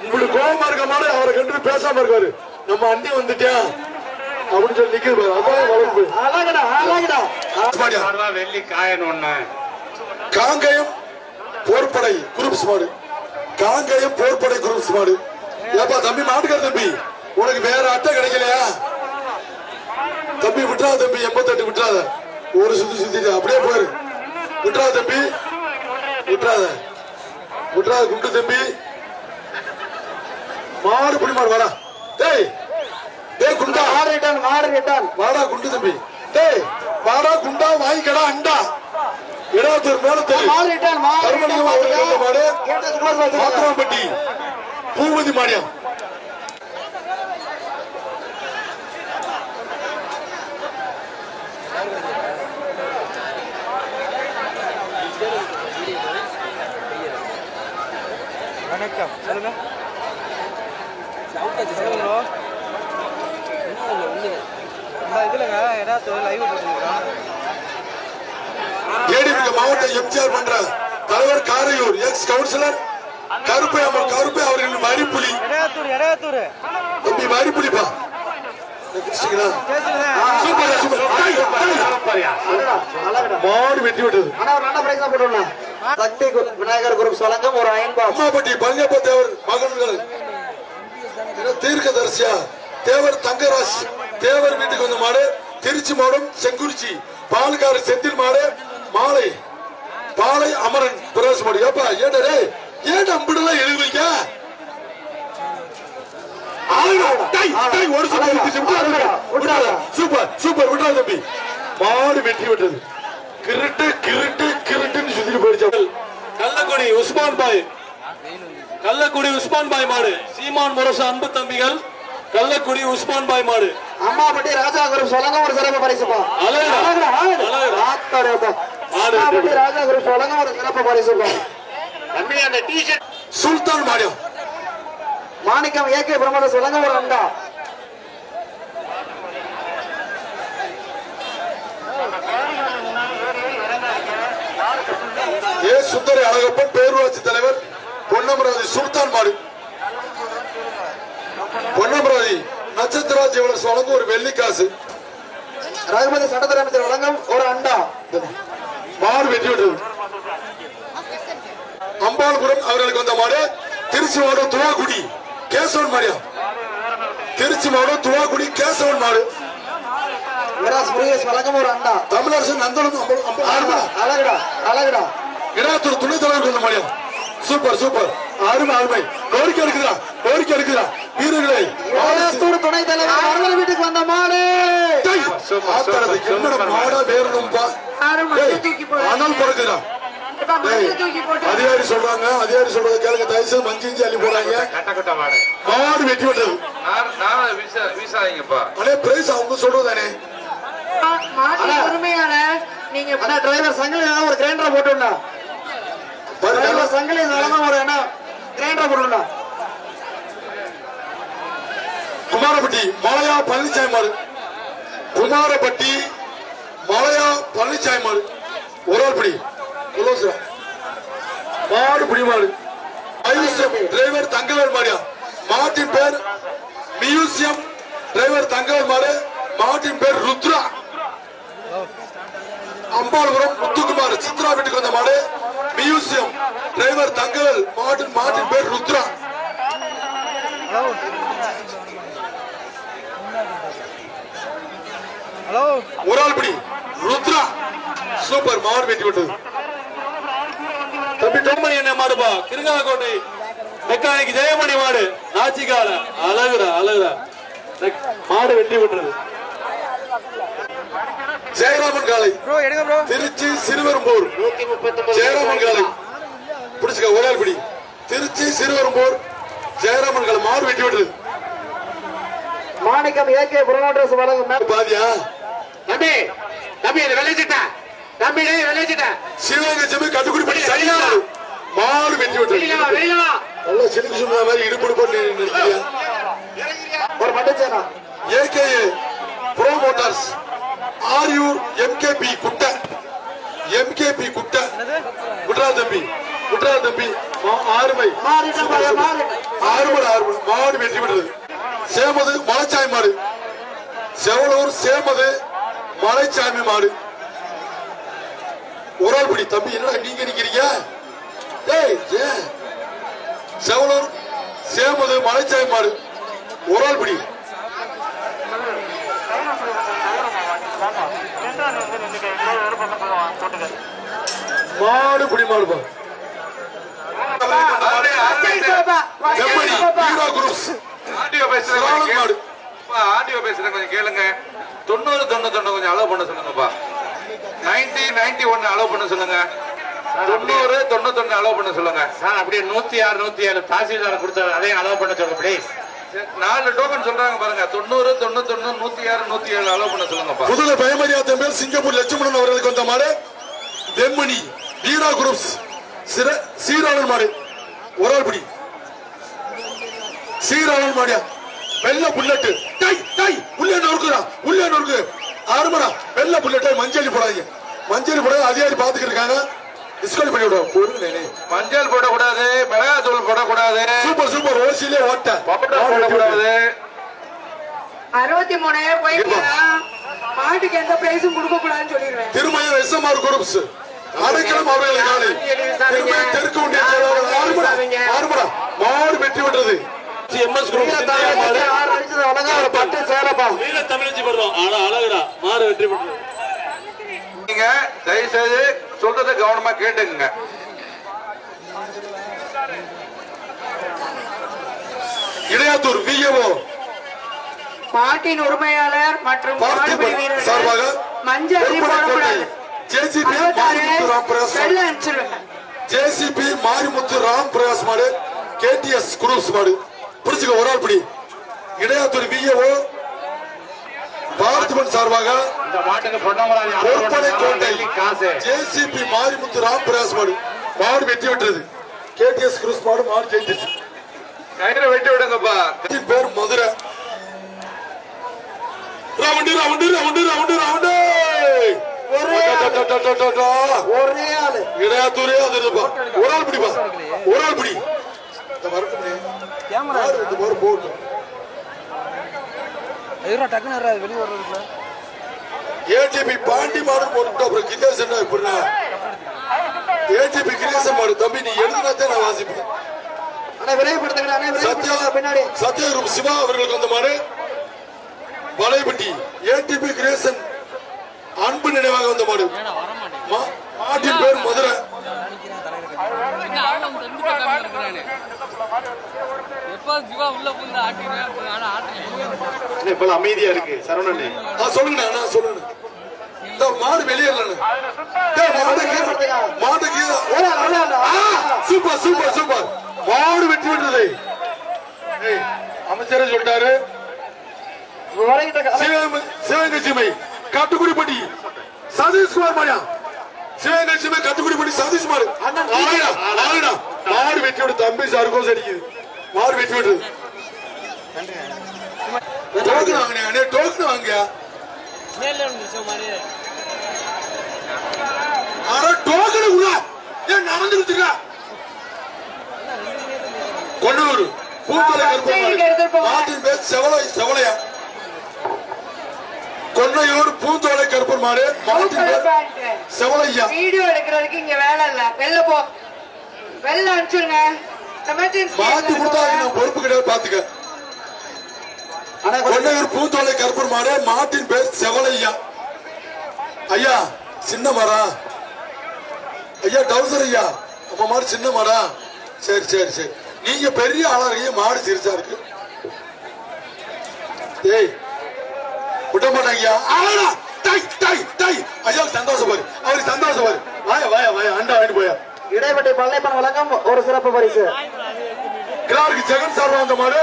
A: இப்படி கோபமா இருக்க மாடு அவரை கண்டு பேசாம இருக்காரு. நம்ம அண்ணி வந்துட்டியா அப்படின்னு சொல்லி நிக்கிறது. அதான் வளர்ப்பு.
C: வெள்ளி காயன் ஒண்ணு.
A: காங்கயம் போர்படை குரூப்ஸ் மாடு. காங்கயம் போர்படை குரூப்ஸ் மாடு. ஏப்பா தம்பி மாட்டுக்கார தம்பி, உனக்கு வேற அட்டை கிடைக்கலையா தம்பி? விட்டுறாத தம்பி. 88 விட்டுறாத. ஒரு சுத்தி சுத்திட்டு அப்படியே போயிரு. விட்டுறாத தம்பி. விட்டுறாத குண்டு தம்பி. மாடு புடி மாடு. வாடா டேய். டேய் குண்டா
B: மாடு ரிட்டர்ன்.
A: வாடா குண்டு தம்பி. டேய் வாடா குண்டா. வாங்கிக்கடா அண்டா. இடையாத்தூர் மேலத்தூர் மாத்திராம்பட்டி பூபதி மாடியா.
E: வணக்கம் சொல்லுங்க. இதுலங்க ஏதாவது லைவ் போட்டுருக்கோம்.
A: ஏடிபி மாவட்ட எம்ஜிஆர் மன்ற தலைவர் காரையூர் எக்ஸ் கவுன்சிலர் கருப்பை அவர்களின் வரிப்புலி தம்பி வரிப்புலிப்பா. மாடு வெட்டி விட்டது.
B: சக்தி விநாயகர் குரூப் வழங்கம் ஒரு அயன்பா.
A: அம்மாப்பட்டி பழனியப்ப தேவர் மகன்கள் தீர்க்கதரிசியா தேவர் தங்கராஜ் தேவர் வீட்டுக்கு வந்த மாடு. திருச்சி மாவட்டம் செங்குறிச்சி பாலுக்கார செந்தில் மாடு. மாலை பாலை அமரன் பிரதேச மாடு. ஏப்பா ஏடரே ஏன் அம்பிடலாம் எழுதுவீங்க? Super super. விட்டா தம்பி. மாடு வெற்றி விட்டது. கிருட்டு கிருட்டு கிருட்டுன்னு சுத்திட்டு போயிடுச்சு. கள்ளக்குடி உஸ்மான் பாய் மாடு. சீமான் முரசு அன்பு தம்பிகள் கள்ளக்குடி உஸ்மான் பாய் மாடு.
B: அம்மாப்பட்டி ராஜா குரூப் வழங்கம் ஒரு சிறப்பு பரிசுப்பா. ராஜா குரூப் வழங்கம் ஒரு சிறப்பு பரிசுப்பா.
A: சுல்தான் மாடியா.
B: மாணிக்கம் ஏகே பிரமோதஸ் வழங்கம் ஒரு அண்டா.
A: ஏ சுந்தரி அழகப்பன் பேரூராட்சி தலைவர் பொன்னமராதி சுல்தான் மாடு. பொன்னமராதி நட்சத்திரா ஜுவல்லர்ஸ் வழங்கும் ஒரு வெள்ளிக்காசு.
B: ரகுபதி சட்டத்துறை அமைச்சர் வழங்கும் ஒரு அண்டா.
A: மாடு வெற்றி விட்டது. அம்பாள்புரம் அவர்களுக்கு வந்த மாடு. திருச்சி மாவட்டம் துவாக்குடி கேசவன் மாடியா. திருச்சி மாவட்டம் துவாக்குடி கேசவன் மாடு.
B: வழங்கும் ஒரு அண்டா.
A: தமிழரசு நந்தனம்
B: அழகுடா
A: இடாத்தூர் துணைத் தலைவருக்கு வந்த மாடியா. Super super. அருமை அருமை கோரிக்கை இருக்குதா வீரர்களை
B: துணைத் தலைவர் மருதன் வீட்டுக்கு வந்த மாடு
A: என்னோட மாடா வேறணும்பா ஆனால் பிறகுதான் அதிகாரி சொல்றத கேளுங்க தயவுசெய்து மஞ்சி அள்ளி போறாங்க மாடு வெட்டி விட்டது அண்ணே பிரைஸ் அவங்க சொல்றதானே
B: டிரைவர் சங்கிலி ஒரு கிரைண்டரை போட்டுடா சங்கிலி ஒரு என்ன கிரைண்டரை போட்டுடா
A: குமாரப்பட்டி மலையா பழனிசாமி மாடு குமாரப்பட்டி மலையா பழனிசாமி மாடு ஒரு ஆள் பிடி மாடு பிடி மாடு டிரைவர் தங்கவேல் மாடியா மாட்டின் பேர் மியூசியம் டிரைவர் தங்கவேல் மாடு மாட்டின் பேர் ருத்ரா அம்பாள்புரம் முத்துக்குமார் சித்ரா வீட்டுக்கு வந்த மாடு மியூசியம் டிரைவர் தங்கவேல் மாட்டின் பேர் ருத்ரா ஒரு ஆள் பிடி ருத்ரா சூப்பர் மாடு வெட்டி விட்டது
F: தம்பி டோமணி என்ன மாடுபா கிருங்காலக்கோட்டை மெக்கானிக் ஜெயமணி மாடு நாச்சிக்கால அழகுற மாடு வெட்டி விட்டுறது
A: ஜெயராமன் காலை திருச்சி சிறுவரும்பூர் ஜெயராமன் காலை பிடிச்சுக்க ஒரு ஆள் பிடி திருச்சி சிறுவரும்பூர் ஜெயராமன் காலை மாடு வெட்டி விட்டுறது
B: மாணிக்கம் ஏகே புறநாட்டு வழங்கும்
A: பாதியா
C: தம்பி இதை விளைச்சிட்ட தம்பி விளைச்சிட்ட
A: சிவகங்கை செம்மி கட்டுக்குடி பண்ணி சரியா மாடு வெட்டி விட்டுறது நல்லா சிலுக்கு சொன்ன மாதிரி இடுப்பு போட்டு நிற்கிறியா
B: ஒரு மண்டச்சேனா
A: AK bro motors Ariyur MKP குட்டை குட்ரா தம்பி ஆறுமை மாடு வெற்றி பெற்றது சேமது மலைச்சாமி மாடு செவலூர் சேமது மலைச்சாமி மாடு ஒரு ஆள் பிடி தம்பி என்னடா நீங்க நிக்கிறீங்க செவலூர் சேமது மலைச்சாமி மாடு ஒரு ஆள் பிடி மாடு பிடி மாடுப்பா
D: ஆடியோ பேசுறேன் கொஞ்சம் கேளுங்க 90 கொஞ்சம் அலோவ் பண்ண சொல்லுங்கப்பா 90 அலோவ் பண்ண சொல்லுங்க 90 அலோவ் பண்ண சொல்லுங்க
C: சார் அப்படியே 106 107 தாசில்தார் கொடுத்தாரு அதையும் அலோவ் பண்ண சொல்லுங்க ப்ளீஸ்
D: 4 டோக்கன் சொல்றாங்க பாருங்க 90 91 106 107 அலோவ் பண்ண சொல்லுங்கப்பா
A: புதுல பயமரியாத மேல் சிங்கப்பூர் லட்சுமணன் அவர்களுக்கு வந்த மாடு தெம்மணி வீரா குரூப்ஸ் சீராளன் மாடு ஒரு ஆள் பிடி சீராளன் மாடியா வெள்ள புல்லட்டு உள்ளே நொறுக்கு ஆறுமடா வெள்ள புல்லட்டு மஞ்சள் போடாது அதிகாரி பாத்துக்கிட்டு இருக்காங்க டிஸ்கவுண்ட் பண்ணி விடுவோம்
D: மஞ்சள் போடக்கூடாது மிளகாத்தூள் போடக்கூடாது
A: சூப்பர் ஓசியிலே ஓட்ட
D: போடக்கூடாது
G: 63 போயிட்டு மாட்டுக்கு எந்த பிரைஸும் கொடுக்க கூடாதுன்னு சொல்லிடுவேன்
A: திருமயம் எஸ்எம்ஆர் குரூப்ஸ் அடைக்கலம் அவர்களை நாளை தெற்கு ஒன்றிய ஆறுமடா மாடு வெற்றி விட்டது
F: எம்எஸ் குரூப் பட்டு சேலப்பா வீர தமிழச்சி படுறோம் ஆனா அழகுடா மாடு வெற்றி பெற்றது
D: நீங்க தயவு செய்து சொல்றத கவனமா கேட்டுங்க
A: இடையாத்தூர் விஏஓ
G: மாட்டின் உரிமையாளர் மற்றும் மாடுபிடி வீரர்கள் மஞ்சள் போடக்கூடாது
A: ஜேசிபி மாரிமுத்து ராம் பிரகாஷ் மாடு கேடிஎஸ் குரூப்ஸ் மாடு பிடிச்சுக்க ஒரு ஆள் பிடி இடையாத்தூர் விஏஓ பார்த்திபன் சார்பாக
C: இந்த மாட்டுக்கு பொன்னமராஜ்
A: கோட்டை ஜேசிபி மாரிமுத்து ராம் பிரகாஷ் மாடு வெட்டி விட்டது கேடிஎஸ் குரூப்ஸ் மாடு ஜெயிச்சிச்சு
D: கயிறை வெட்டி விடுங்கப்பா
A: பேர் மதுரை
B: ஒரே ஆளு
A: இடையாத்தூரே ஒரு ஆள் பிடிப்பா ஒரு ஆள் பிடி ஏடிபி பாண்டி மாடு போட்டு அப்புறம் கிதேசன் எப்படின்னா ஏடிபி கிரேசன் மாடு தம்பி நீ எழுதினாத்தே நான் வாசிப்பேன் சத்யகுரு சிவா அவர்களுக்கு வந்த மாடு வலைப்பட்டி ஏடிபி கிரேசன் அன்பு நினைவாக வந்த மாடு மாட்டின் பேர் மதுரை இப்ப அமைதியா இருக்கு சரவணன். சொல்லுங்க சொல்லுங்க. இந்த மாடு வெளியேறல. மாட்டுக்கு சூப்பர் சூப்பர் சூப்பர். மாடு வெற்றி விட்டது. அமைச்சரே சொல்லிட்டாரு. சிவகங்கை சீமை கட்டுக்குடிப்பட்டி சதீஷ்குமார் மாடியா. சிவகங்கை சீமை கட்டுக்குடிப்பட்டி சதீஷ்குமார் மாடு வெற்றி விட்டு தம்பி சாருக்கும் அடிக்குது. மாடு வெற்றி விட்டு டோக்கன் வாங்கினே. டோக்கன் வாங்க. டோக்கன் உள்ள ஏன் நடந்து கொடுத்துருக்கா? கொன்னூர் பூத்தலை நாட்டின் பேர் செவலையா. கொன்னையூர் பூந்தோலை கருப்பர் மாடு மாட்டின் பேர் செவலையா.
G: வீடியோ எடுக்கிறதுக்கு இங்க வேலை இல்ல. வெளில போ. வெளில அனுப்பிச்சுருங்க.
A: மாத்தி கொடுத்தா நான் பொறுப்பு கிடையாது. பாத்துக்க. கொன்னையூர் பூந்தோலை கருப்பர் மாடு மாட்டின் பேர் செவலையா. ஐயா சின்ன மாடா. ஐயா டவுசர் ஐயா. அப்ப மாடு சின்ன மாடா. சரி சரி சரி. நீங்க பெரிய ஆளா இருக்கீங்க. மாடு சிரிச்சா இருக்கு. ஏய் விட மாட்டாங்க. ஐயா சந்தோஷம் பாரு. அவருக்கு சந்தோஷம் பாரு. வாயா வாயா வாயா அண்டா வாங்கிட்டு போயா.
B: இடைப்பட்டி பள்ளைப்பன் வழங்கும் ஒரு சிறப்பு பரிசு.
A: கிளாருக்கு ஜெகன் சார்பா வந்த மாடு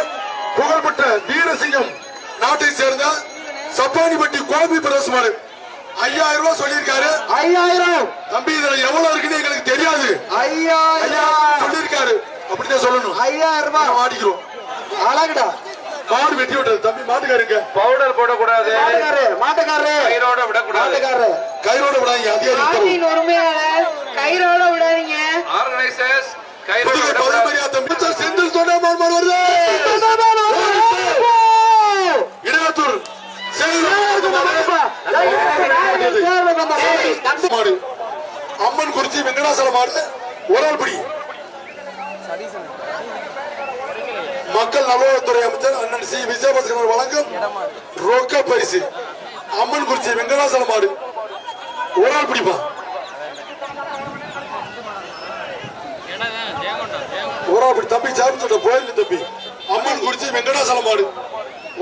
A: புகழ்பெற்ற வீரசிங்கம் நாட்டை சேர்ந்த சப்பானிப்பட்டி கோபி பிரதேச மாடு 5000 ரூபாய் சொல்லியிருக்காரு.
B: 5000
A: தம்பி இதுல எவ்வளவு இருக்குன்னு எங்களுக்கு தெரியாது.
B: 5000
A: சொல்லியிருக்காரு. அப்படிதான் சொல்லணும்.
B: 5000 ரூபாய்
A: மாட்டிக்கிறோம்.
B: அழகுடா.
A: மாடு வெட்டி விட்டது. தம்பி மாட்டுக்காருங்க.
D: பவுடர் போடக்கூடாது.
B: மாட்டுக்காரரு
D: கயிறோட விடக்கூடாது.
A: கயிறோட விடாதீங்க.
G: மாட்டின் உரிமையாளர் கயிறோட விடாதீங்க.
D: ஆர்கனைசர்ஸ் கயிறோட விடக்கூடாது.
A: செந்தில் சொன்ன வருது. இடத்தூர் மாடு அம்மன் குறிச்சி வெங்கடாசல மாடு ஒரால்படி மக்கள் நல்வாழ்வுத்துறை அமைச்சர் அண்ணன் சி விஜயபாஸ்கர் வழங்கும் ரொக்க பரிசு. அம்மன் குறிச்சி வெங்கடாசல மாடு ஒரால்படிப்பா. ஒரால்படி தம்பி சாப்பிட்டு போயிருந்து தம்பி. அம்மன் குறிச்சி வெங்கடாசல மாடு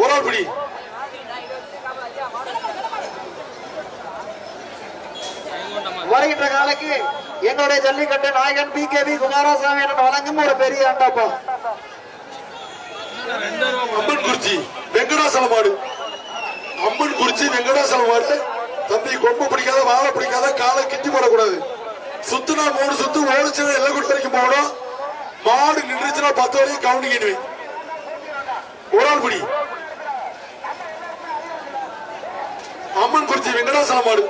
A: ஒரால்படி.
B: வருகின்ற காலைக்கு எங்களுடைய ஜல்லிக்கட்டு நாயகன் பிகேபி குமாரசாமி வழங்கும் ஒரு பெரிய அண்டாப்பா.
A: அம்மன் குறிச்சி வெங்கடாசல மாடு. அம்மன் குறிச்சி வெங்கடாசல மாடு. தம்பி கொம்பு பிடிக்காத வாழை பிடிக்காத காலை கிட்டி போடக்கூடாது. சுத்துனா 3 சுத்து ஓடிச்சுன்னா எல்லாம் கூட்டு வரைக்கும் போகணும். மாடு நின்றுச்சுன்னா 10 வரைக்கும் கவுண்டிங். ஒரு ஆள் பிடி. அம்மன் குறிச்சி வெங்கடாசல மாடு.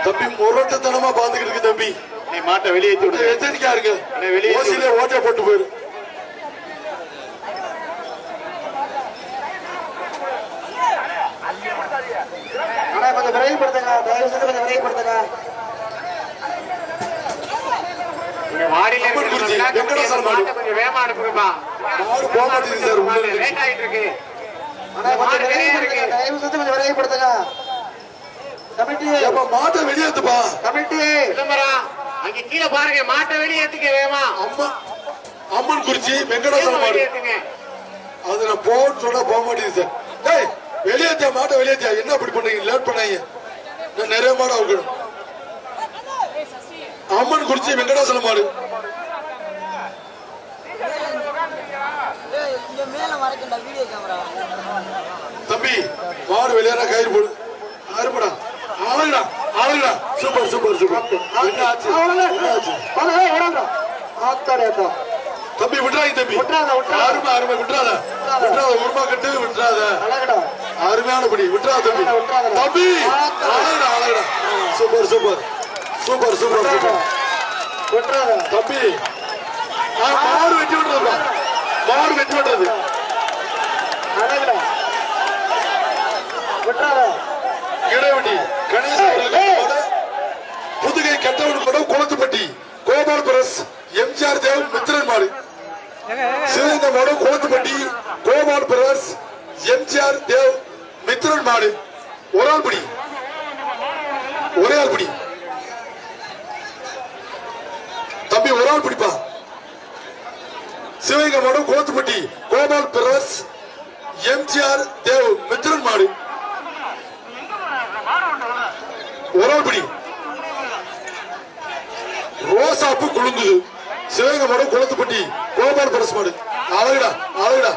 A: தம்பி முரட்டத்தனமா பாத்துக்கிட்டு இருக்கு தம்பி.
C: நீ மாட்டை வெளியே
A: எச்சரிக்கையா இருக்கு. ஓசியிலே ஓட்டை போட்டு போயிரு.
B: கொஞ்சம் விரைவுபடுத்துங்க. தயவு செஞ்சு கொஞ்சம் விரைவுபடுத்துங்க.
A: அம்மன் குறிச்சி வெங்கடாசல மாடு.
C: கொஞ்சம் வேகமா அனுப்புங்கப்பா.
A: மாடு போக மாட்டேங்குது சார். உள்ள
C: லேட் ஆயிட்டு இருக்கு.
B: கொஞ்சம் விரைவுபடுத்துங்க. தயவு செஞ்சு கொஞ்சம் விரைவுபடுத்துங்க. கமிட்டி
A: மாட்டை வெளியேத்துப்பா.
B: கமிட்டி
C: சிதம்பரம் அங்க கீழே பாருங்க. மாட்டை வெளியேத்துங்க வேகமா.
A: அம்மன் குறிச்சி வெங்கடாசல மாடு. அது நான் போன்னு சொன்னா போக மாட்டேங்குது சார். டேய் வெளியேத்தியா மாட்டை வெளியேத்தியா. என்ன அப்படி பண்றீங்க? லேட் பண்ணாங்க. நான் நிறைய மாடு அவுக்கணும். அம்மன் குறிச்சி வெங்கடாசல மாடு. தம்பி மாடு வெளியேறா கயிறு போடு. ஆறுபடா ஆளுடா ஆளுடா. Super super super. என்ன ஆச்சு? தம்பி விட்டுறாங்க தம்பி. அருமை அருமை. விட்டுறாத விட்டுறாத. உருமா கட்டு விட்டுறாத. அருமையானபடி விட்டுறாத தம்பி. தம்பி ஆளுடா ஆளுடா. Super super super super super. தம்பி மாடு வெட்டி விட்டுறதுப்பா. மாடு வெட்டி விட்டுறது. இடைவெட்டி கணேசன் புதுகை கட்டவன் படம் குளத்துப்பட்டி கோபால் பிரஸ் எம்ஜிஆர் தேவ் மித்திரன் மாடு. சிவந்த மாடு குளத்துப்பட்டி கோபால் பிரஸ் எம்ஜிஆர் தேவ் மித்திரன் மாடு. ஒரு ஆள் பிடி. ஒரே ஆள் பிடி. ஆள் பிடிப்பா. சிவகங்கை மாடு கோத்துப்பட்டி கோபால் பிரஸ் எம்ஜிஆர் தேவ் மித்ரன் மாடு ஒரு ஆள் பிடி. ரோசாப்பு குழுங்குது. சிவகங்கை மாடு குளத்துப்பட்டி கோபால் பிரஸ் மாடு. அழகுடா அழகுடா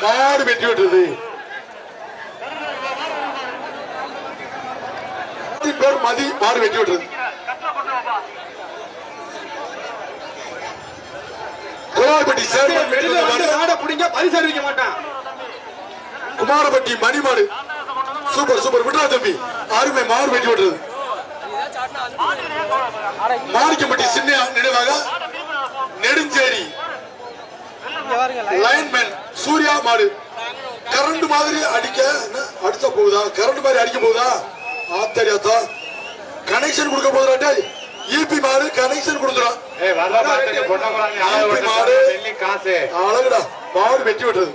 A: மாடு வெட்டி விட்டுறது. பேர் மதி மாடு வெட்டி விட்டுறது. குமாரப்பட்டி சேர்மன் பரிசு அறிவிக்க மாட்டான். குமாரப்பட்டி மணிமாடு சூப்பர் சூப்பர் விட்டா தம்பி அருமை மாடு வெட்டி விட்டுறது. மாணிக்கப்பட்டி சின்ன நினைவாக நெடுஞ்சேரி லைன்மேன் சூர்யா மாடு. கரண்ட் மாதிரி அடிச்சா போகுதா? கரண்ட் மாதிரி அடிக்க போகுதா? ஆத்தரியாத்தா கனெக்ஷன் கொடுக்க போதுடா. ஈபி மாடு கனெக்ஷன் கொடுத்துறான். அழகுடா மாடு வெட்டி விட்டுறது.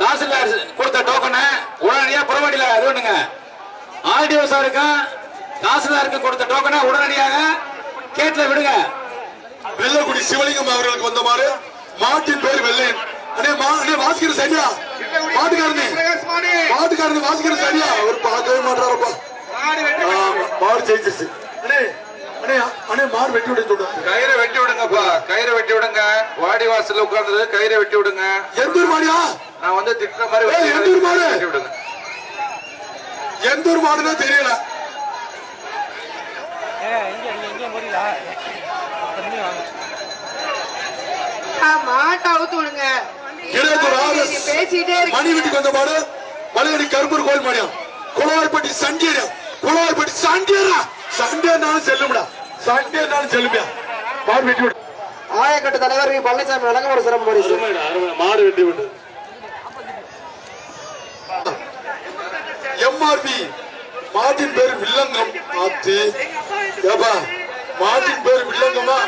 C: தாசில்தார் கொடுத்த டோக்கனை உடனடியா புறவண்டியில இது பண்ணுங்க. ஆர்டிஓ சாருக்கும் தாசில்தாருக்கு கொடுத்த டோக்கனை உடனடியாக கேட்ல விடுங்க.
A: வெள்ளக்குடி சிவலிங்கம் அவர்களுக்கு வந்த மாடு. மாட்டின் பேர் வெள்ளையன். வாசிக்கிற சரியா? மாட்டுக்காரனு வாசிக்கிற சரியா? அவர் பார்க்கவே மாட்டாரப்பா. மாடு ஜெயிச்சிருச்சு. மாடு வெட்டி விடுங்க.
D: கயிறை வெட்டி விடுங்கப்பா. கயிறை வெட்டி விடுங்க. வாடி வாசல்ல உட்கார்ந்தது கயிறை வெட்டி விடுங்க.
A: எந்த ஊர் மாடியா?
D: நான் வந்து திட்டுற மாதிரி
A: எந்த ஊர் மாடு?
D: வெட்டி விடுங்க.
A: எந்த ஊர் மாடுன்னு தெரியல.
G: மாட்டை அவுத்து விடுங்க.
A: மணி வீட்டுக்கு வந்த மாடு மலையடி கருப்பூர் கோயில் மாடியா. குளவாய்ப்பட்டி சண்டியா. குளவாய்ப்பட்டி சண்டியா. சண்டேனாலும் செல்லும்டா. சண்டேனாலும் செல்லுமியா. மாடு வெட்டி விடு.
B: ஆயக்கட்டு தலைவர் பழனிசாமி வழங்க சிறப்பு பரிசு.
F: மாடு வெட்டி விடு.
A: எம்ஆர்பி மாட்டின் பேரு வில்லங்கம். ஆத்தி ஏப்பா மாட்டின் பேரு வில்லங்கமா?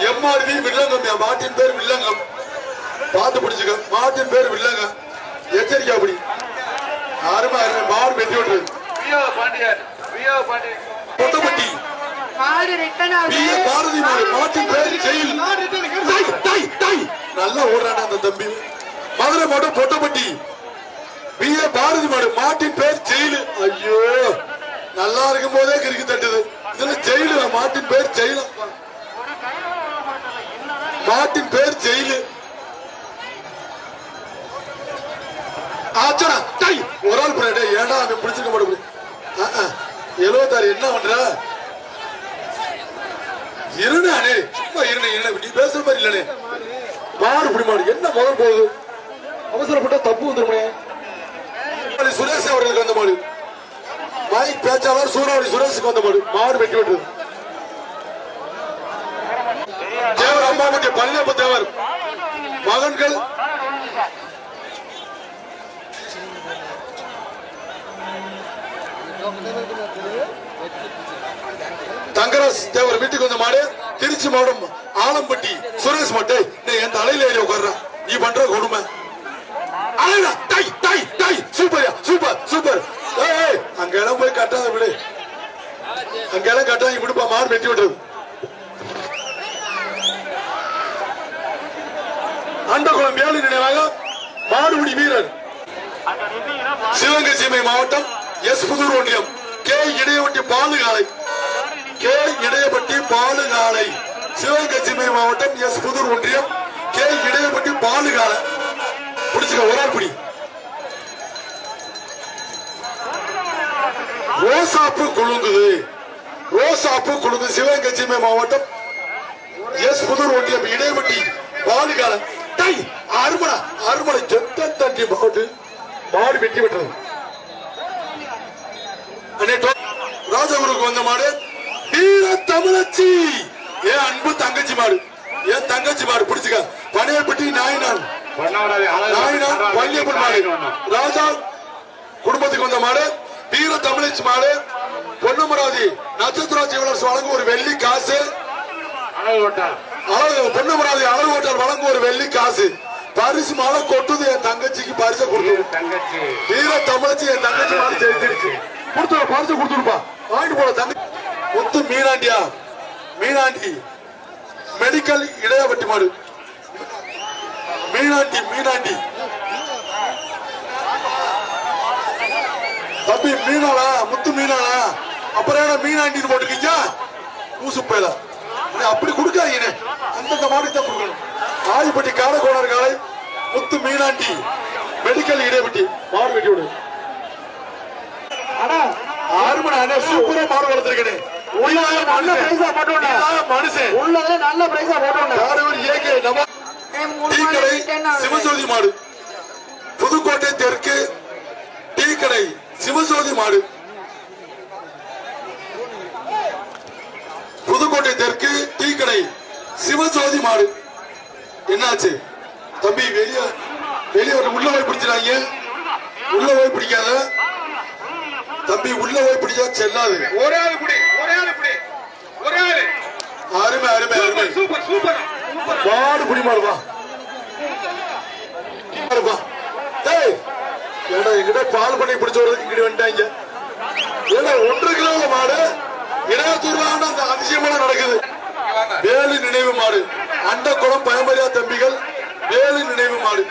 A: எம்ஆர்பி வில்லங்கம். மாட்டின் பேரு வில்லங்கம். பார்த்து பிடிச்சுக்க. மாட்டின் பேரு வில்லங்கம். எச்சரிக்கை அப்படி. அருமை அருமை மாடு வெட்டி விட்டுறது. கொட்டப்பட்டி பாரதி மாடு. மாட்டின் பேரு ஜெயில். நல்லா ஓடுறான் அந்த தம்பி. மதுரை மாடு பொட்டப்பட்டி பாரதி மாடு. மாட்டின் பேர் ஜெயிலு. ஐயோ நல்லா இருக்கும் போதே கிறுக்கு தட்டுது. இதுல ஜெயிலு. மாட்டின் பேர் ஜெயிலு. மாட்டின் பேர் ஜெயிலு. ஆச்சா டை ஒரு ஆள் போறே. ஏடா அவன் பிடிச்சிருக்க மாட்டேங்குது. 76 என்ன பண்ற? இருநானே சும்மா இருநே. நீ பேசுற மாதிரி இல்லனே. மாடு பிடி மாடு என்ன முதல் போகுது? அவசரப்பட்ட தப்பு வந்துருமே. சுரேஷ் அவர்களுக்கு வந்த மாடு. மைக் பேச்சாளர் சூறாவளி சுரேஷுக்கு வந்த மாடு. மாடு வெட்டி விட்டுறது. தேவர் அம்மாவுடைய பழனியப்ப தேவர் மகன்கள் தங்கராஜ் தேவர் வீட்டுக்கு வந்த மாடு. திருச்சி மாவட்டம் ஆலம்பட்டி சுரேஷ் மாட்டு. என் தலையில ஏறி உட்கார்றான். நீ பண்ற கொடுமை. Super super super. அங்கெல்லாம் போய் கட்டாத விடு. அங்கெல்லாம் கட்டாங்க விடுப்பா. மாடு வெட்டி விடுறது. அண்டகுளம் வேலு நினைவாக மாடுபிடி வீரர். சிவகங்கை சீமை மாவட்டம் எஸ் புதூர் ஒன்றியம் கே இடையப்பட்டி பாலுகாலை. கே இடையப்பட்டி பாலுகாலை. சிவகங்கை சீமை மாவட்டம் எஸ் புதூர் ஒன்றியம் கே இடையப்பட்டி பாலுகாலை. பிடிச்சுக்க ஒரு ஆள் பிடி. ரோசாப்பு குழுங்குது. ரோசாப்பு குழுங்குது. சிவகங்கை சீமை மாவட்டம் எஸ் புதூர் ஒன்றியம் இடையப்பட்டி பாலுகாலை. அருமடா அருமடை தட்டி மாவட்டு மாடு வெட்டி விட்டது. ராஜகுருக்கு வந்த மாடு வீர தமிழச்சி. ஏன் அன்பு தங்கச்சி மாடு. ஏன் தங்கச்சி மாடு பிடிச்சுக்க. பனையப்பட்டி நாயினான் பள்ளியப்பன் மாடு. ராஜா குடும்பத்துக்கு வந்த மாடு வீர தமிழச்சி மாடு. பொன்னமராதி நட்சத்திர ஜீவனர்ஸ் வழங்கும் ஒரு வெள்ளி காசு. பொன்னமராதி அழகு ஓட்டால் வழங்கும் ஒரு வெள்ளி காசு. பரிசு மாலை கொட்டுது. என் தங்கச்சிக்கு பரிசு கொடுத்து வீர தமிழச்சி என் தங்கச்சி மாடு ஜெயிச்சிருச்சு. கொடுத்துருப்பா பரிசு கொடுத்துருப்பா. வாங்கிட்டு போல தங்கச்சி. மீனாண்டியா மீனாண்டி மெடிக்கல் இடையப்பட்டி மாடு மீனாண்டி தம்பி மீனாளா முத்து மீனாளா அப்புறம் என்ன மீனாண்டின்னு போட்டுருக்கீங்க ஊசு பேல அப்படி கொடுக்காதீங்க அந்தந்த மாடுக்கு தான் கொடுக்கணும் ஆதிப்பட்டி காலக்கோணர் காலை முத்து மீனாண்டி மெடிக்கல் இடையப்பட்டி மாடு வெட்டி விடு ஆறுமணி சூப்பரா மாடு வளர்த்திருக்கேன் சிவஜோதி மாடு புதுக்கோட்டை தெற்கு டீ கடை சிவஜோதி மாடு புதுக்கோட்டை தெற்கு டீ கடை சிவஜோதி மாடு என்னாச்சு தம்பி வெளியே உள்ள போய் பிடிச்சிடாங்க உள்ள போய் பிடிக்காத தம்பி உள்ள போய் பிடிச்சா செல்லாது
D: ஒரே ஆளு
A: அருமை அருமை அருமை
D: சூப்பர் சூப்பர்
A: மாடு புடி மாடுவா என்கிட்ட பால் பண்ணி பிடிச்சு வரதுக்கு இங்கிட்டு வந்துட்டாங்க ஏன்னா 1.5 கிலோ மாடு 20 ரூபாய் அந்த அதிசயமான நடக்குது வேலு நினைவு மாடு அண்ட குளம் பயமரியா தம்பிகள் வேலு நினைவு மாடு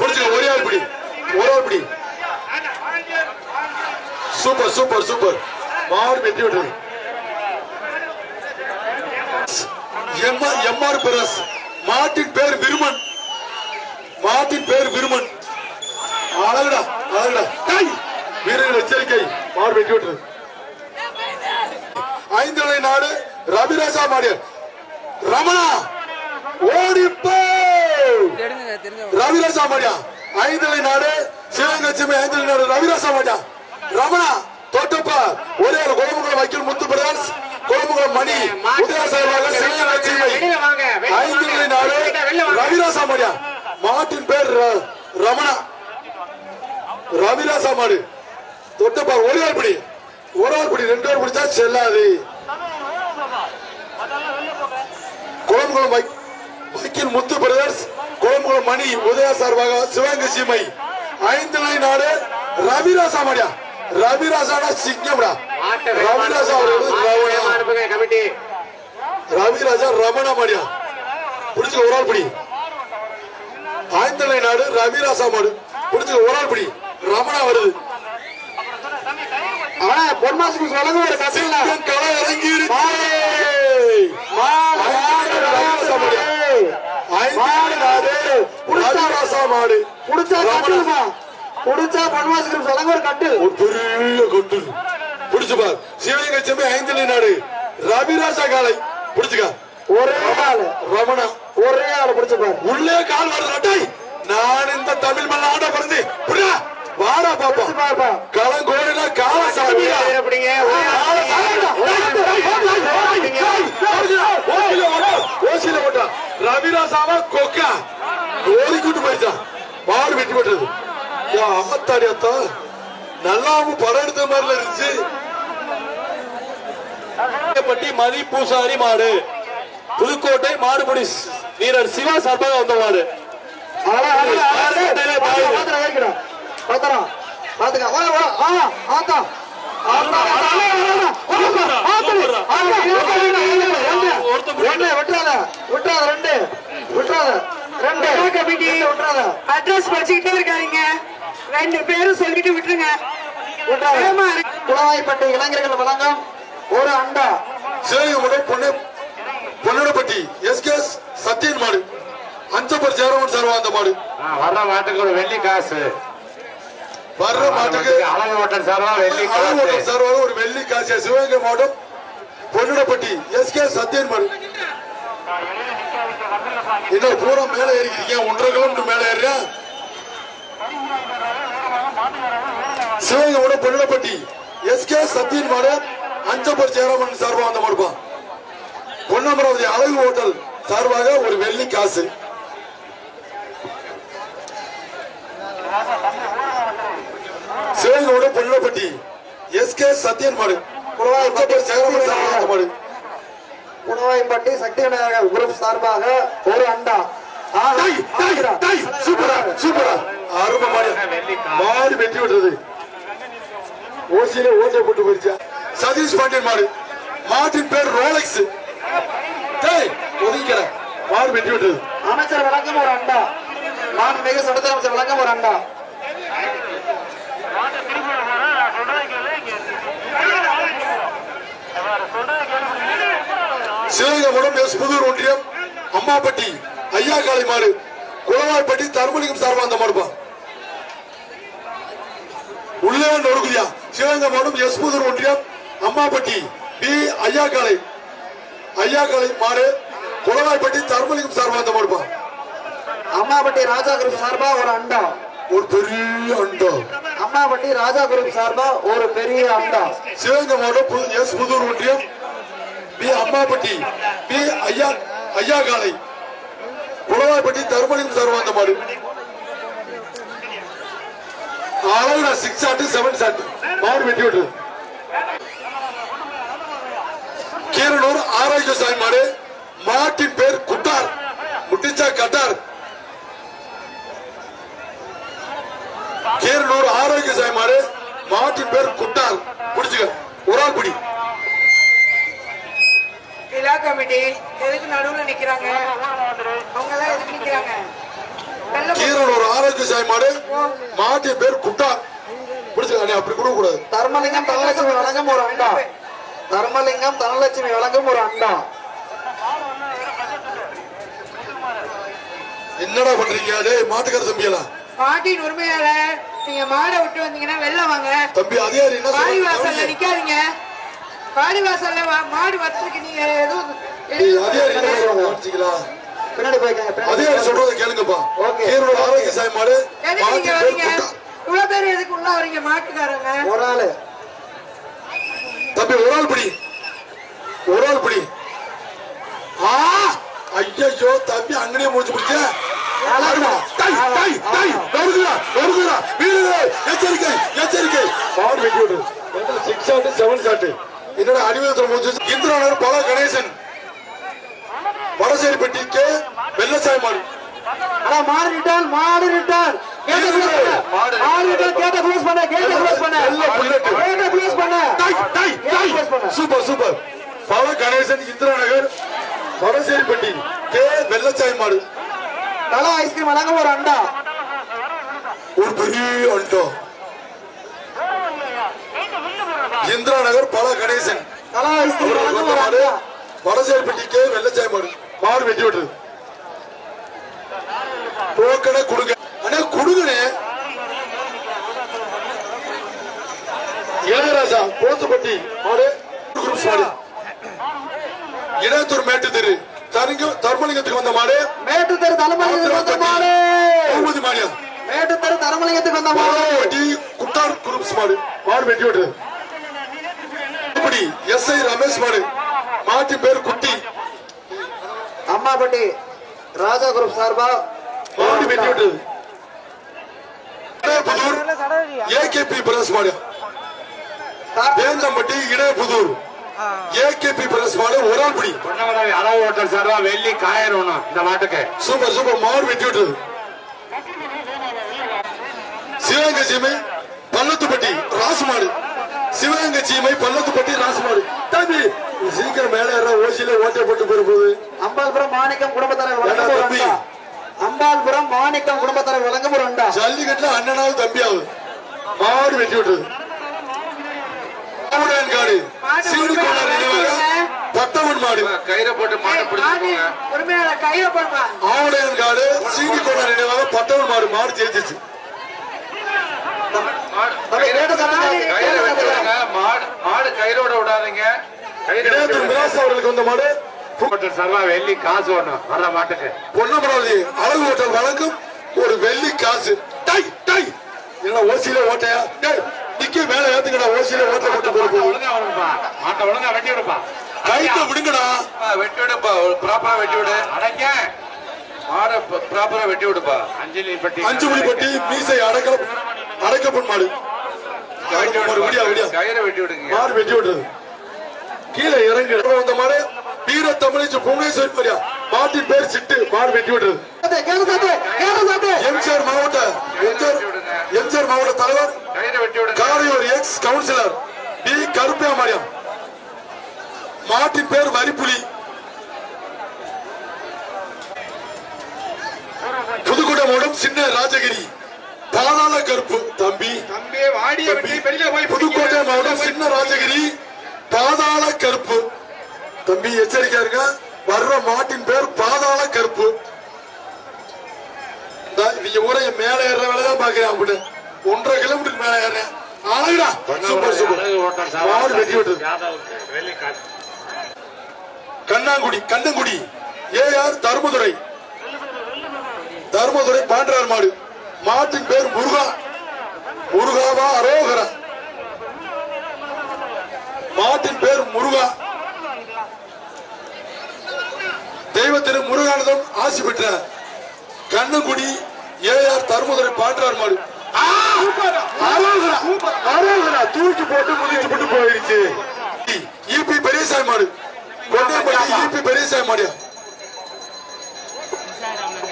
A: பிடிச்சுக்க ஒரே ஆள் பிடி சூப்பர் சூப்பர் சூப்பர் மாடு வெட்டி விட்டது எம்ஆர் பிரஸ் மாட்டின் பேர் விருமன் அழகுடா வீரர்கள் எச்சரிக்கை மாடு வெட்டி விட்டது 5 நிலை நாடு ரவிராஜா மாடு ரமணா ஓடிப்போ ரவிராஜா மாடியா 5 நிலை நாடு சிவகங்கை 5 நிலை நாடு ரவிராஜா மாடியா ரமணா தோட்டப்பா ஒரே ஒரு குளமுகுளம் வைக்கல் முத்து பிரதர்ஸ் குளமுகுளம் மணி உதயசாமி சிவகங்கை 5 நிலை நாடு ரவிராஜா மாடியா மாட்டின் பேர் ரமணா ரவிராஜா மாடு தொட்டப்பா ஒரு ஆள் பிடி 2 பேர் பிடிச்சா செல்லாது குளமுகுளம் வைக்கல் முத்து பிரதர்ஸ் குளமுகுளம் மணி உதய சார்பாக சிவகங்கை சீமை 5 நிலை நாடு ரவிராஜா மாடியா ரவிராஜாடா சிங்கம்டா ரவிராஜா ரமணா மாடியா பிடிச்சுக்க ஒரு ஆள் பிடி 5 நிலை நாடு ரவிராஜா மாடு பிடிச்சுக்க ஒரு ஆள் பிடி ரமணா வருது பொன்மாசுக்கு வழங்க ஒரு களை இறங்கி மாடு
B: புடிச்சா பொன்மாசுக்கு வழங்க ஒரு கட்டு
A: ஒரு பெரிய கட்டு பிடிச்சு பார் சிவகங்கை செம்மை 5 நிலை நாடு ரவிராஜா காலை பிடிச்சுக்க
B: ஒரே ஆள்
A: ரமணா
B: ஒரே ஆள் பிடிச்சு பாரு
A: உள்ளே கால் வருது நான் இந்த தமிழ் மண் ஆட பிறந்து வாடா பாப்பா களங்கோடினா கால சாமியா ஓசில போட்டா ரவிராசாவா கொக்கா ஓடிக்கிட்டு போயிட்டான் மாடு வெட்டி போட்டது அம்மாத்தாடி அத்தா நல்லாம படம் எடுத்த மாதிரில இருந்துச்சு பட்டி மதி பூசாரி மாடு புதுக்கோட்டை மாடுபடி வீரர் சிவா சார்பாக வந்த மாடு
G: அட்ரஸ் படிச்சுக்கிட்டே இருக்காங்க 2 பேரும் சொல்லிட்டு விட்டுருங்க.
B: குளவாய்ப்பட்டு இளைஞர்கள் வழங்கும் ஒரு அண்டா
A: பொன்னடப்பட்டி எஸ்கேஎஸ் சத்தியன் மாடு அஞ்சப்பர் சேரவன் சார்வா அந்த மாடு
C: வர்ற மாட்டுக்கு ஒரு வெள்ளி காசு
A: வர்ற மாட்டுக்கு
C: அழகு ஓட்டம் சார்வா வெள்ளி
A: சார்பாக ஒரு வெள்ளி காசு சிவகங்கை மாவட்டம் பொன்னடப்பட்டி எஸ்கேஎஸ் சத்தியன் மாடு இன்னும் பூரா மேல ஏறிக்கிறீங்க 1.5 கிலோமீட்டர் மேல ஏறியா சிவகங்கை பொன்னடப்பட்டி எஸ்கேஎஸ் சத்தியன் மாடு அஞ்சப்பர் சேரவன் சார்பா அந்த மாடுப்பா பொன்னமராவதி அழகு ஹோட்டல் சார்பாக ஒரு வெள்ளி காசு சிவகங்கை பொன்னடப்பட்டி எஸ்கேஎஸ் சத்தியன் மாடு மாடு
B: குணவாய்ப்பட்டி சக்தி விநாயகர் குரூப் சார்பாக ஒரு அண்டா
A: மாடு வெட்டி விட்டது ஓசியில ஓட்டை போட்டு போயிருச்சா சதீஷ் பாண்டியன் மாடு மாட்டின் பேர் ரோலெக்ஸ். டேய் ஒதுங்கிக்கற. மாடு வெட்டி விட்டது.
B: அமைச்சர் வழங்கும் ஒரு அண்டா. மாண்புமிகு சட்டத்துறை அமைச்சர் வழங்கும் ஒரு அண்டா.
A: சிவகங்கை எஸ் புதூர் ஒன்றியம் அம்மாப்பட்டி ஐயா காளை மாடு குளவாய்ப்பட்டி தர்மலிங்கம் சார்பா அந்த மாடுப்பா உள்ளே நொறுக்குதியா. சிவகங்கை எஸ் புதூர் ஒன்றியம் அம்மாப்பட்டி பி ஐயா காளை மாடு குளவாய்ப்பட்டி தர்மலிங்கம் சார்பா அந்த மாடுப்பா.
B: அம்மாப்பட்டி ராஜா குரூப் சார்பா ஒரு அண்டா.
A: ஒரு பெரிய அண்டா.
B: அம்மாப்பட்டி ராஜா குரூப் சார்பா ஒரு பெரிய அண்டா.
A: சிவகங்கை எஸ் புதூர் ஒன்றியம் பி அம்மாப்பட்டி பி ஐயா காளை குளவாய்ப்பட்டி தர்மலிங்கம் சார்பா அந்த மாடு. அளவுடா 6 ஷாட் 7 ஷாட் மாடு வெட்டி விட்டு. கீரனூர் ஆரோக்கிய சாமி மாடு மாட்டின் பேர் குட்டார் முட்டிச்சா கட்டார். கீரனூர் ஆரோக்கிய சாமி மாடு மாட்டின் பேர் குட்டார். புடிச்சுக்க ஒரு ஆள் பிடி.
G: விழா கமிட்டி எதுக்கு நடுவுல நிக்கிறாங்க? அவங்க எல்லாம் எதுக்கு நிக்கிறாங்க?
A: கீரனூர் ஆரோக்கிய சாமி மாடு மாட்டின் பேர் குட்டார். புடிச்சுக்க அப்படி கொடுக்க கூடாது.
B: தர்மலிங்கம் தனலட்சுமி வழங்கும் ஒரு அண்டா. தர்மலிங்கம் தனலட்சுமி வழங்கும் ஒரு அண்டா.
A: என்னடா பண்றீங்க? டேய் மாட்டுக்கார தம்பியலா
G: மாட்டின் உரிமையாளர் நீங்க மாடை விட்டு வந்தீங்கன்னா வெளில வாங்க.
A: தம்பி அதிகாரி என்ன
G: பாடி வாசல்ல நிக்காதீங்க. பாடி வாசல்ல மாடு வச்சிருக்கு. நீங்க எதுவும்
A: அதிகாரி என்ன சொல்றாங்க வாட்சிங்களா?
B: பின்னாடி போய்க்கங்க.
A: அதிகாரி சொல்றத கேளுங்கப்பா. கீரனூர் ஆரோக்கிய சாமி மாடு
G: எதுக்கு நீங்க
A: மாட்டின்
G: வரீங்க?
A: பேர் குட்டார்.
G: இவ்வளவு பேர் எதுக்கு உள்ள வரீங்க? மாட்டுக்காரங்க
B: ஒரு ஆளு.
A: தம்பி ஒரு ஆள் பிடி. ஒரு ஆள் பிடி. ஐயோ தம்பி அங்கனே முடிச்சு பிடிச்ச. எச்சரிக்கை மாடு வெட்டி விடு. 6 ஷாட் 7 ஷாட். என்னடா அடிவதத்தில் முடிச்சு. இந்திராநகர் பல கணேசன் வடசேரிப்பட்டி கே வெள்ளசாமி மாடு.
B: அட மாடு ரிட்டர்ன் கேட்ட க்ளோஸ் பண்ணு.
A: சூப்பர் பல கணேசன் இந்திராநகர் வடசேரிப்பட்டி கே வெள்ளசாமி மாடு.
B: தலா ஐஸ்கிரீம் வழங்கும் ஒரு அண்டா.
A: ஒரு பெரிய அண்டா. இந்திராநகர் பல கணேசன்
B: தலா ஐஸ்கிரீம் வழங்கும் ஒரு அண்டா.
A: வடசேரிப்பட்டி கே வெள்ளசாமி மாடு. மாடு வெட்டி விட்டுரு. டோக்கனை கொடுங்க. அண்ணா கொடுங்கண்ணே. இளையராஜா போத்துப்பட்டி மாடு மாடு. இடைத்தூர் மேட்டு தெரு தர்மலிங்கத்துக்கு வந்த மாடு.
B: மேட்டு தெரு தர்மலிங்கத்துக்கு வந்த மாடு.
A: பூபதி மாடியா.
B: மேட்டு தெரு தர்மலிங்கத்துக்கு வந்த மாடு.
A: குட்டார் குரூப்ஸ் மாடு. மாடு வெட்டி விட்டு. எஸ்ஐ ரமேஷ் மாடு மாட்டின் பேர் குட்டி.
B: அம்மாப்பட்டி ராஜா குரூப் சார்பா
A: மாடு வெட்டி விட்டு. ஏகேபி பிரஸ் மாடு. வேந்தம்பட்டி இடையபுதூர் ஏகேபி பிரஸ் மாடு ஒரு ஆள் பிடி.
C: அளவு ஓட்டல் சார்பா வெள்ளி காயர் ஒண்ணும் இந்த மாட்டுக்கு.
A: சூப்பர் மாடு வெட்டி விட்டு. சிவகங்கை சீமை பள்ளத்துப்பட்டி ராசு மாடு. சிவகங்கை சீமை பள்ளத்துப்பட்டி ராசு மாடு. தம்பி சீக்கிரம் மேல ஏற ஓசியில ஓட்டை போட்டு போயிருப்போது.
B: அம்பாள்புரம் மாணிக்கம் குடும்பத்தாரர் வழங்கும் ஒரு அண்டா. அம்பாள்புரம் மாணிக்கம் குடும்பத்தாரர் வழங்கும் ஒரு அண்டா.
A: ஜல்லிக்கட்டுல அண்ணனாவது தம்பியாவது. மாடு வெட்டி விட்டு. பத்தவன் மாடு
D: கயிறை போட்டு மாடு பிடிச்சிருக்கோங்க.
G: உரிமையாளர் கையில போடுப்பா.
A: ஆவுடையன் காடு சீனி கோண நினைவாக பத்தவன் மாடு. மாடு ஜெயிச்சிச்சு.
D: மாடு கயிறோட விடாதீங்க.
A: அவர்களுக்கு வந்த மாடு
C: சர்வா வெள்ளி காசு ஒண்ணும் வர்ற மாட்டுக்கு.
A: பொன்னமராவதி அழகு ஹோட்டல் வழங்கும் ஒரு வெள்ளி காசு. ஓசியில ஓட்டையா நிக்க மேல ஏத்துக்கடா. ஓசியில ஓட்ட போட்டு போயிருப்போம்.
C: மாட்டை ஒழுங்கா வெட்டி விடுப்பா.
A: கைத்த விடுங்கடா.
D: வெட்டி விடுப்பா. ப்ராப்பரா வெட்டி விடு.
C: அடைக்க
D: மாட ப்ராப்பரா வெட்டி விடுப்பா.
A: அஞ்சுமணிப்பட்டி மீசை அடைக்கப்படும் மாடு.
D: கயிறை வெட்டி விடுங்க.
A: மாடு வெட்டி விடுறது. கீழே இறங்கி வந்த மாடு வீர தமிழ் புவனேஸ்வரி மாரியா. மாட்டின் பேர் சிட்டு. மாடு வெட்டி விடுறது. எம்ஜிஆர் மாவட்ட தலைவர்
D: கயிறை வெட்டி விடுங்க.
A: Karaiyur ex councillor P Karuppaiah மாரியா. மாட்டின் பேர் வரிப்புலி. புதுக்கோட்டை மாவட்டம் சின்ன ராஜகிரி பாதாள கருப்பு. தம்பி புதுக்கோட்டை மாவட்டம் சின்ன ராஜகிரி பாதாள கருப்பு. தம்பி எச்சரிக்கையா இருங்க. வர்ற மாட்டின் பேர் பாதாள கருப்பு. இவங்க ஊரை மேல ஏற வேலைதான் பாக்குறேன். அப்படி 1.5 கிலோமீட்டர் மேல ஏறேன். அழகுடா. Super super. மாடு வெட்டி விட்டது. கண்ணங்குடி ஏஆர் தர்மதுரை பாண்டரார் மாடு. மாட்டின் பேர் முருகாவா அரோகரா. மாட்டின் பேர் முருகா. தெய்வ திரு முருகானந்தம் ஆசி பெற்ற கண்ணங்குடி ஏஆர் தர்மதுரை பாண்டரார் மாடு. தூக்கி போட்டு முடிச்சு போட்டு போயிடுச்சு. ஈபி பெரியசாமி மாடு. கொண்டையம்பட்டி ஈபி பெரியசாமி மாடு.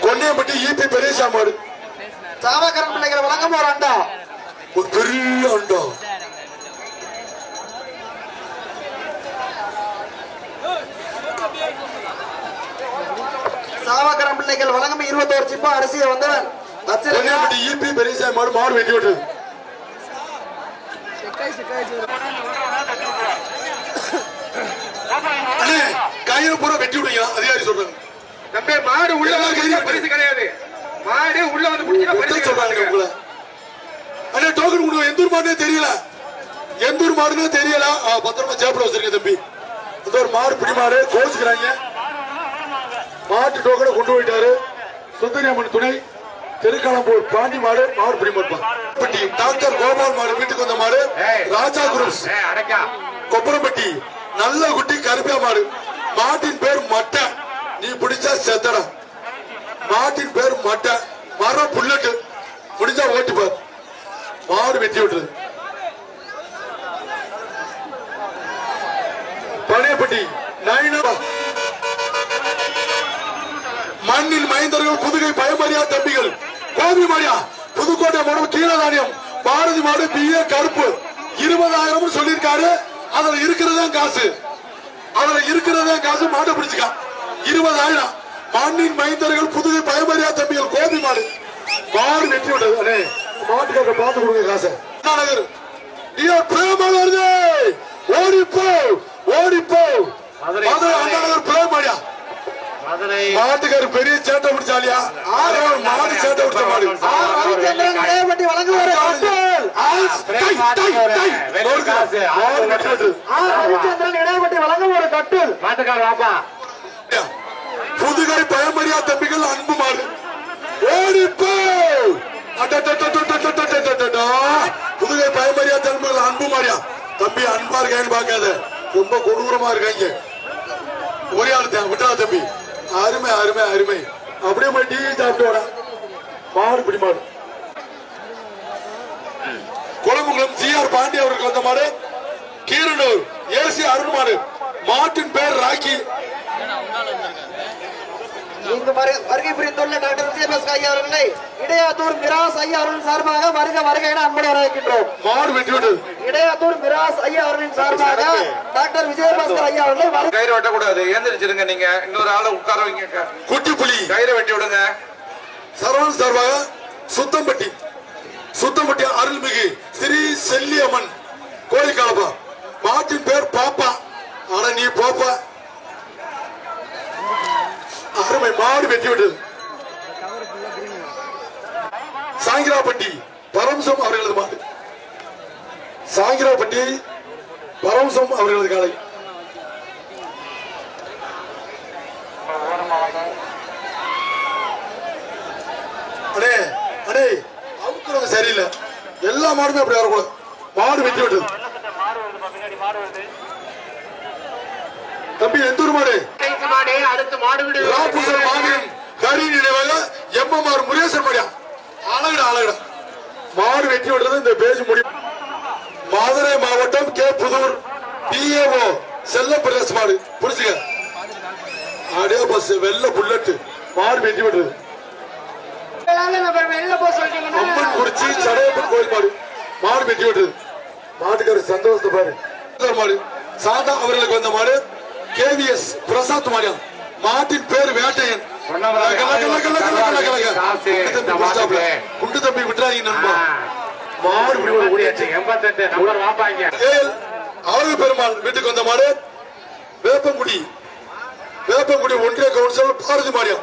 A: கொண்டையம்பட்டி ஈபி பெரியசாமி மாடு.
B: சாவகரன் பிள்ளைகளை வழங்க போற அண்டா.
A: ஒரு பெரிய அண்டா.
B: சாவகரன் பிள்ளைகள் வழங்கும் 21 சிப்பா அரிசியை வந்தவன்
A: ஈபி பெரியசாமி மாடு. மாடு வெட்டி விட்டது. கையில பூரா வெட்டி விடுங்க அதிகாரி சொல்றாங்க.
D: மாடு உள்ள பரிசு கிடையாது. மாடு உள்ள வந்து
A: சொல்றாங்க உங்களை. அண்ணே டோக்கன் கொடுங்க. எந்தூர் மாடுனே தெரியல. எந்தூர் மாடுனே தெரியல. பத்திரமா சேப்பட வச்சிருக்க தம்பி. இந்த ஒரு மாடு பிடி மாடு கோச்சுக்கிறாங்க. மாட்டு டோக்கனை கொண்டு போயிட்டாரு. சுந்தரியாமன் துணை திருக்காலம்பூர் பாண்டி மாடு. மாடு பிடி மாடு. டாக்டர் கோபால் மாடு வீட்டுக்கு வந்த மாடு. ராஜா குரூப்ஸ் கொப்பரம்பட்டி நல்ல குட்டி கருப்பியா மாடு. மாட்டின் பேர் மட்டை. நீ பிடிச்சா செத்தடா. மாட்டின் பேர் மட்டை. மர புல்லட்டு முடிஞ்சா ஓட்டிப்பார். மாடு வெட்டி விட்டுறது. பழையப்பட்டி மண்ணில் மைந்தர்கள் புதுகை பயமறியா தம்பிகள் கோபி மாடியா புதுக்கோட்டை மாவட்டம் கீழதானியம் பாரதி மாடு பிஏ கருப்பு 20,000 சொல்லியிருக்காரு. அதுல இருக்கிறதா காசு மாட்டை பிடிச்சுக்கா 20,000. மண்ணின் மைந்தர்கள் புதுகை பயமறியா தம்பிகள் கோபி மாடு. மாடு வெற்றி விட்டது. மாட்டுக்காக பார்த்து கொடுங்க காசை. வருது. ஓடிப்போ அண்ணாநகர் பிரேம் மாடியா. மாட்டுக்காரு பெரிய சேட்டை பிடிச்சாலியா. மாடு சேட்டை பிடிச்ச மாடு.
B: இடையப்பட்டி வழங்குவாரு கட்டில். மாட்டுக்கார வாப்பா.
A: புதுகை பயமறியா தம்பிகள் அன்பு மாடு. ஓடிப்போ புதுகை பயமறியா தம்பிகள் அன்பு மாடியா. தம்பி அன்பா இருக்கான்னு பாக்காத. ரொம்ப கொடூரமா இருக்காங்க. ஒரே ஆளு விட்டா தம்பி. அருமை அருமை அருமை. அப்படியே போய் டிவி சாப்பிட்டு மாடு பிடி மாடு. குளமுகுளம் ஜிஆர் பாண்டி அவருக்கு வந்த மாடு. கீரனூர் ஏசி அருண் மாடு. மாட்டின் பேர் ராக்கி.
B: இங்கு வருகை புரிந்துள்ள டாக்டர் விஜயபாஸ்கர் ஐயா அவர்களை இடையாத்தூர் மிராஸ் ஐயா அவர்களின் சார்பாக வருக என அன்போடு வரவேற்கின்றோம்.
A: மாடு வெட்டி விட்டது.
B: இடையாத்தூர் மிராஸ் ஐயா அவர்களின் சார்பாக டாக்டர் விஜயபாஸ்கர் ஐயா அவர்களை
D: கயிறு வெட்டக்கூடாது. ஏந்திரிச்சிருங்க. நீங்க இன்னொரு ஆளை உட்கார வைங்க.
A: குட்டி புலி
D: கயிறை வெட்டி விடுங்க.
A: சரவணன் சார்பாக சுத்தம்பட்டி அருள்மிகு ஸ்ரீ செல்லியம்மன் கோயில் காலப்பா. மாட்டின் பேர் பாப்பா. ஆனா நீ பாப்பா. அருமை. மாடு வெட்டி விட்டது. சாங்கிராப்பட்டி பரம்சம் அவர்களது மாடு. சாங்கிராப்பட்டி பரம்சம் அவர்களது காலை. அடே அடே அவுக்குறவங்க சரியில்லை. எல்லா மாடுமே அப்படி வரக்கூடாது. மாடு வெட்டி விட்டது. தம்பி எந்தூர் மாடு. ராபுசர் மாவியம் கரி நினைவாக எம்எம்ஆர் முருகேசன் மாடியா. அழகுடா. மாடு வெட்டி விடுறது இந்த பேஜ் முடியும். மதுரை மாவட்டம் கே புதூர் பிஏஓ செல்ல பிரதேச மாடு. புரிச்சுக்க. அடே பஸ் வெள்ள புல்லட்டு. மாடு வெட்டி விடுறது. அம்மன் குறிச்சி சடையப்பன் கோயில் மாடு. மாடு வெட்டி விடுறது. மாட்டுக்கார சந்தோஷத்தை பாரு. மாடு சாதா அவர்களுக்கு வந்த மாடு. KVS பிரசாத் மாரியா மாட்டின் பேர் வேட்டையன் குண்டு தம்பி விட்டுறாதீங்க நண்பா மாடு அழகு பெருமாள் வீட்டுக்கு வந்த மாடு வேப்பங்குடி ஒன்றிய கவுன்சிலர் பாரதி மாரியா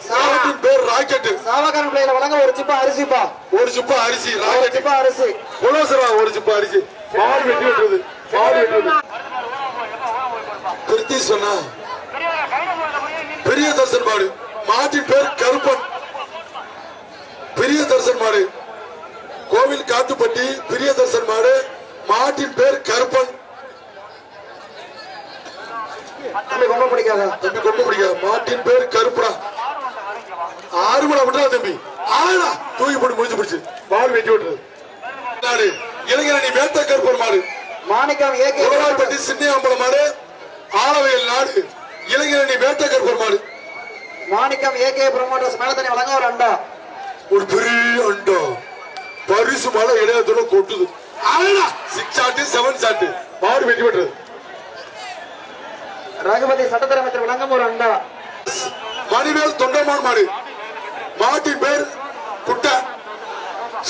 A: சாவத்தின் பேர் ராக்கெட்
B: சாவகாரன் பிள்ளைல வழங்க ஒரு சிப்பா அரிசிப்பா
A: ஒரு சிப்பா அரிசி ராக்கெட்
B: சிப்பா அரிசி
A: குலோசரா ஒரு சிப்பா அரிசி மாடு வெட்டி விட்டுறது திருத்தி சொன்னா பெரிய தர்சன் மாடு மாட்டின் பேர் கருப்பன் பெரிய தர்சன் மாடு கோவில் காட்டுப்பட்டி பெரிய தர்சன் மாடு மாட்டின் பேர் கருப்பன்
B: தம்பி கொம்ப பிடிக்காத
A: மாட்டின் பேர் கருப்படா ஆறுமடா விட்டா தம்பி ஆளா தூக்கி போட்டு முடிச்சு பிடிச்சு மாடு வெட்டி விட்டுறது நாடு இளைஞரணி வேட்ட கருப்பர் மாடு
B: மாணிக்கம்
A: உறவாய்ப்பட்டி சின்னியாம்பலம் மாடு ஆலவையில் நாடு இளைஞரணி வேட்ட கருப்பர் மாடு
B: மாணிக்கம் ஏகே ப்ரமோட்டர்ஸ் மேல தண்ணி வழங்க ஒரு அண்டா
A: ஒரு பெரிய அண்டா பரிசு மழை இடையத்தோட கொட்டுது ஆளா 6 ஷாட் 7 ஷாட் மாடு வெட்டி விட்டுறது
B: ரகுபதி சட்டத்தர அமைச்சர் வழங்கும் ஒரு அண்டா
A: மணிவேல் தொண்டமான் மாடு மாட்டின் பேர் குட்டை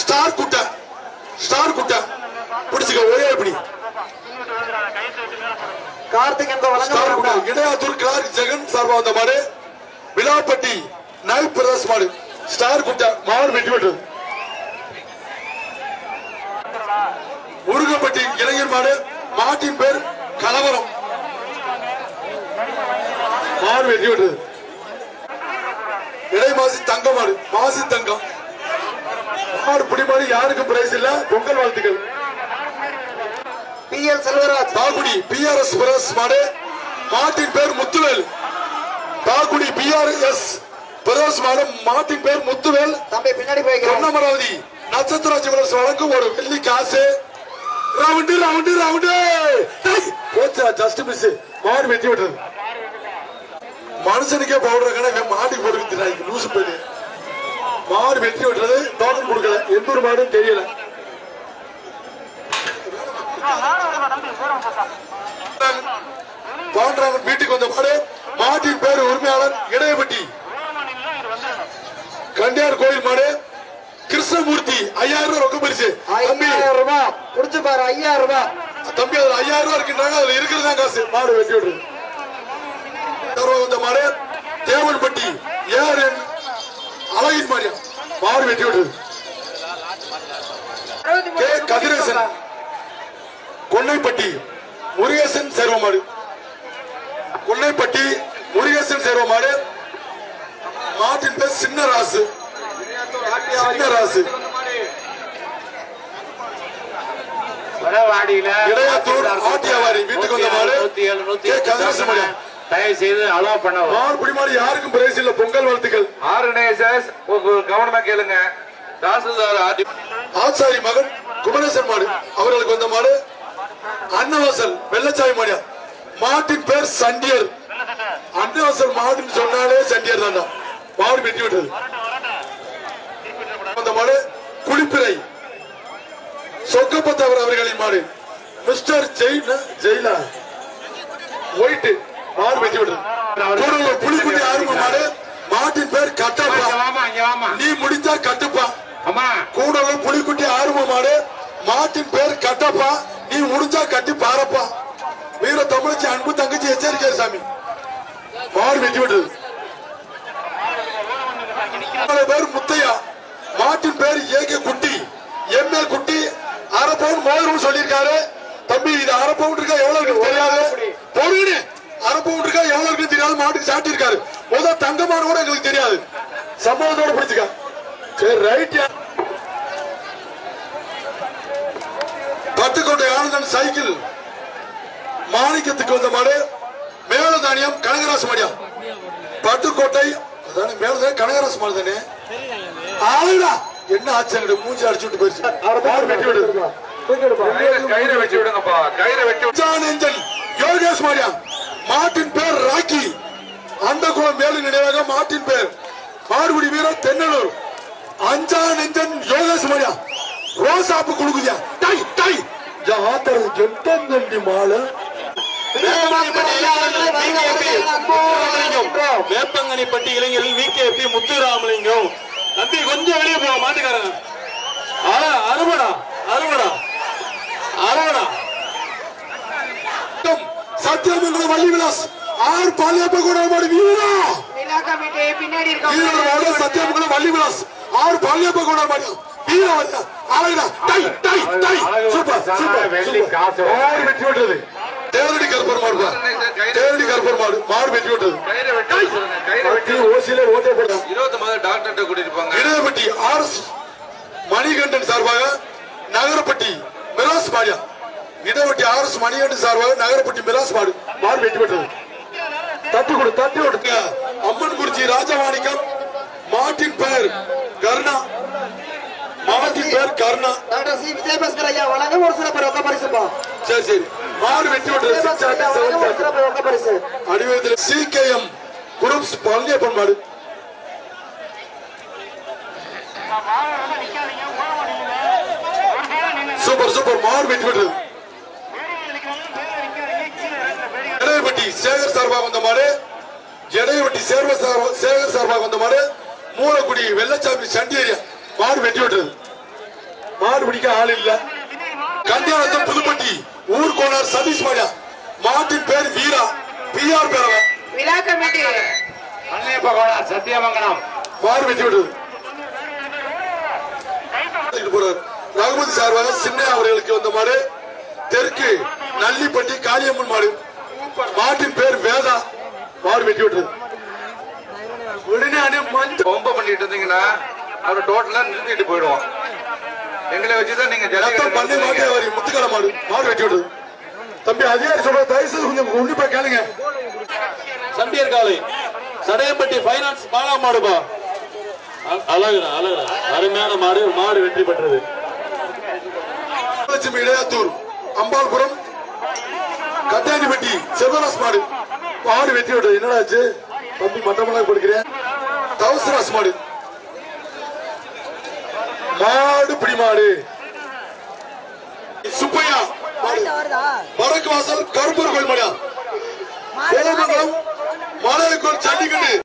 A: ஸ்டார் குட்டை பிடிச்சுக்க ஒரே எப்படி
B: கார்த்திக் என்ற வழங்க
A: இடையாத்தூர் கிளார்க் ஜெகன் சார்பா வந்த மாடு விழாப்பட்டி நாய் பிரதேஷ் மாடு ஸ்டார் குட்டை மாடு வெட்டி விட்டது முருகப்பட்டி இளைஞர் மாடு மாட்டின் பேர் கலவரம் மாடு வெட்டி விட்டது இடைமாசி தங்க மாடு மாசி தங்கம் மாடு பிடிமாடு யாருக்கும் பிரைஸ் இல்ல பொங்கல் வாழ்த்துக்கள்
B: PL செல்வராஜ்
A: தாக்குடி PRS பிரஸ் மாடு மாட்டின் பேர் முத்துவேல் தாக்குடி PRS பிரஸ் மாடு மாட்டின் பேர் முத்துவேல்
B: தம்பி பின்னாடி போய்க்கிறோம்
A: பொன்னமராவதி நட்சத்திர ஜுவல்லர்ஸ் வழங்கும் ஒரு வெள்ளி காசு ரவுண்டு போச்சா ஜஸ்ட் மிஸ் மாடு வெட்டி விட்டது மனுஷனுக்கே பவுடர் மாட்டுக்கு போட்டு லூசு போயிடு மாடு வெட்டி விட்டுறது டோக்கன் கொடுக்கல எந்த ஒரு மாடும் தெரியல வீட்டுக்கு வந்த மாடு மாட்டின் பேர் உரிமையாளர் இடையப்பட்டி கண்டியார் கோயில் மாடு கிருஷ்ணமூர்த்தி 5000 ரூபாய் ரொக்க பரிசு
B: 5000 ரூபாய் குடிச்சு பாரு 5000 ரூபாய்
A: தம்பி அதுல 5000 ரூபாய் இருக்குன்றாங்க அதுல இருக்கிறதா காசு மாடு வெட்டி விடுறது வந்த மாடு தேவன்பட்டி ஏஆர்என் அழகின் மாரியா மாடு வெட்டி விடுறது கதிரேசன் கொன்னைப்பட்டி முருகேசன் சேர்வ மாடு கொன்னைப்பட்டி முருகேசன் சேர்வ மாடு மாட்டின் பேர் சின்ன ராசு இடையாத்தூர் ஆட்டியாவாரி வீட்டுக்கு வந்த மாடு கதிரேசன் மாடியா
C: தயவு செய்து அலோவ் பண்ண
A: மாடு பிடிமாடு யாருக்கும் பிரைஸ் இல்ல பொங்கல் வாழ்த்துக்கள்
D: ஆர்கனைசர்ஸ் கவனமா கேளுங்க தாசில்தார்
A: ஆச்சாரி மகன் குமரேசன் மாடு அவர்களுக்கு வந்த மாடு அன்னவாசல் வெள்ளச்சாமி மாடியா மாட்டின் பேர் சண்டியர் அன்னவாசல் மாடுன்னு சொன்னாலே சண்டியர் தான்டா மாடு வெட்டி விட்டது அந்த மாடு குளிப்பிறை சொக்கப்பத்தவர் அவர்களின் மாடு மிஸ்டர் ஜெயிலா ஒயிட் மாடு வெட்டி விட்டது புலிக்குட்டி ஆர்வ மாடு மாட்டின் பேர் கட்டப்பா நீ முடித்தா கட்டுப்பா கூடலூர் புலிக்குட்டி ஆர்வ மாடு மாட்டின் பேர் கட்டப்பா நீ முடிஞ்சா கட்டி பாரப்பா வீர தமிழச்சி அன்பு தங்கச்சி எச்சரிக்கை சாமி மாடு வெட்டி விட்டது பேர் முத்தையா மாட்டின் பேர் ஏகே குட்டி எம்ஏ குட்டி அரை பவுன் மோதிரம் சொல்லியிருக்காரு தம்பி இது அரை பவுன் இருக்கா எவ்வளவு இருக்கு தெரியாது பொருள் அரை பவுன் இருக்கா எவ்வளவு இருக்கு தெரியாது மாட்டுக்கு சாட்டி இருக்காரு முதல் தங்கமான கூட எங்களுக்கு தெரியாது சம்பவத்தோட பிடிச்சுக்க சரி ரைட் பட்டுக்கோட்டை ஆனந்தன் சைக்கிள் மாணிக்கத்துக்கு வந்த மாடு மேலதானியம் கனகராசு மாடியா பட்டுக்கோட்டை மேலதானே கனகராசு மாடு தானே ஆளுடா என்ன ஆச்சு மூஞ்சி அடிச்சுட்டு போயிருச்சு
D: கயிறை வெட்டி விடுங்கப்பா கயிறை வெட்டி
A: யோகேஷ் மாடியா மாட்டின் பேர் ராக்கி அந்த குளம் மேலும் நினைவாக மாட்டின் பேர் மாடுபிடி வீரர் தென்னலூர் அஞ்சா நெஞ்சன் யோகேஷ் மாடியா ரோசாப்பு குடுக்குதியா டை டை ஜாத்தர் ஜெட்டந்தி மாலை
F: வேப்பங்கனிப்பட்டி இளைஞர்கள் விகேபி முத்துராமலிங்கம். தம்பி கொஞ்சம் வெளியே போக மாட்டுக்காரங்க. அறுபடா அறுபடா அறுபடா.
A: சத்தியமங்கலம் வள்ளி விலாஸ் ஆர் பாலியப்ப கூட வீரா
G: விழா கமிட்டி பின்னாடி
A: வீரரோட சத்தியமங்கலம் வள்ளி விலாஸ் ஆர் பாலியப்ப கூட வீரா வந்தா அழகா டை டை டை சூப்பர் சூப்பர் வெள்ளி காசு மாடு வெட்டி விட்டது. தேவடி கருப்பர் மாடு தேவடி கருப்பர் மாடு மாடு வெட்டி விட்டது.
D: கயிறை வெட்டி சொல்லுங்க. கயிறை வெட்டி
A: ஓசியில ஓட்டே போடுறாங்க.
D: 20 மாதம் டாக்டர்கிட்ட கூட்டிட்டு போங்க.
A: இடையப்பட்டி ஆர்எஸ் மணிகண்டன் சார்பாக நகரப்பட்டி மிராஸ் மாடியா. இடவட்டி ஆர்எஸ் மணிகண்டன் சார்பாக நகரப்பட்டி மிராஸ் மாடு மாடு வெட்டி விட்டது. தட்டி கொடுக்க அம்மன் குறிச்சி ராஜமாணிக்கம். மாட்டின் பெயர் கருணா. மாட்டின் பெயர் கருணா.
B: டாக்டர் சி விஜயபாஸ்கர் ஐயா வழங்கும் ஒரு சிறப்பு ரொக்க பரிசுப்பா.
A: சரி சரி மாடு வெட்டி விட்டது.
B: ஒரு சிறப்பு ரொக்க பரிசு
A: அடிவேதில் சிகேஎம் குரூப்ஸ் பழனியப்பன் மாடு. சூப்பர் சூப்பர் மாடு வெட்டி விட்டது. ஜடையப்பட்டி சேகர் சார்பாக வந்த மாடு. ஜடையப்பட்டி சேகர் சார்பாக வந்த மாடு. மூலக்குடி வெள்ளச்சாமி சண்டியரியா மாடு வெட்டி விட்டது. மாடு பிடிக்க ஆள் இல்ல. கண்டியானத்தம் புதுப்பட்டி ஊர்கோணர் சதீஷ் மாடியா. மாட்டின் பேர் வீரா பிஆர் பேரவ.
G: விழா கமிட்டி
C: சத்தியமங்கலம்
A: மாடு வெட்டி விட்டது. ரகுபதி சார்பாக சின்ன அவர்களுக்கு வந்த மாடு. தெற்கு நல்லிப்பட்டி காளியம்மன் மாடு. மாட்டின் பேர் வேதா மாடு வெட்டி விட்டது. உடனே
D: பொம்ப பண்ணிட்டு இருந்தீங்கன்னா அவர் டோட்டலா நிறுத்திட்டு போயிடுவோம். எங்களை வச்சுதான் நீங்க
A: பண்ணி மாட்டே வரி முத்துக்கடை மாடு மாடு வெட்டி விட்டது. தம்பி அதிகாரி சொல்ற தயவுசெய்து கொஞ்சம் உன்னிப்பா கேளுங்க.
F: சண்டியர் காலை சடையம்பட்டி பைனான்ஸ் பாலா மாடுபா. அழகுடா அழகுடா அருமையான மாடு. மாடு வெற்றி பெற்றது.
A: லட்சுமி இளையாத்தூர் அம்பாள்புரம் கட்டாணிப்பட்டி செல்வராஸ் மாடு மாடு வெட்டி விட்டது. என்னடா ஆச்சு தம்பி மட்டமெல்லாம் கொடுக்கிறேன். தவசராஸ் மாடு மாடு பிடி மாடு. சுப்பையா மாடு வடக்கு வாசல்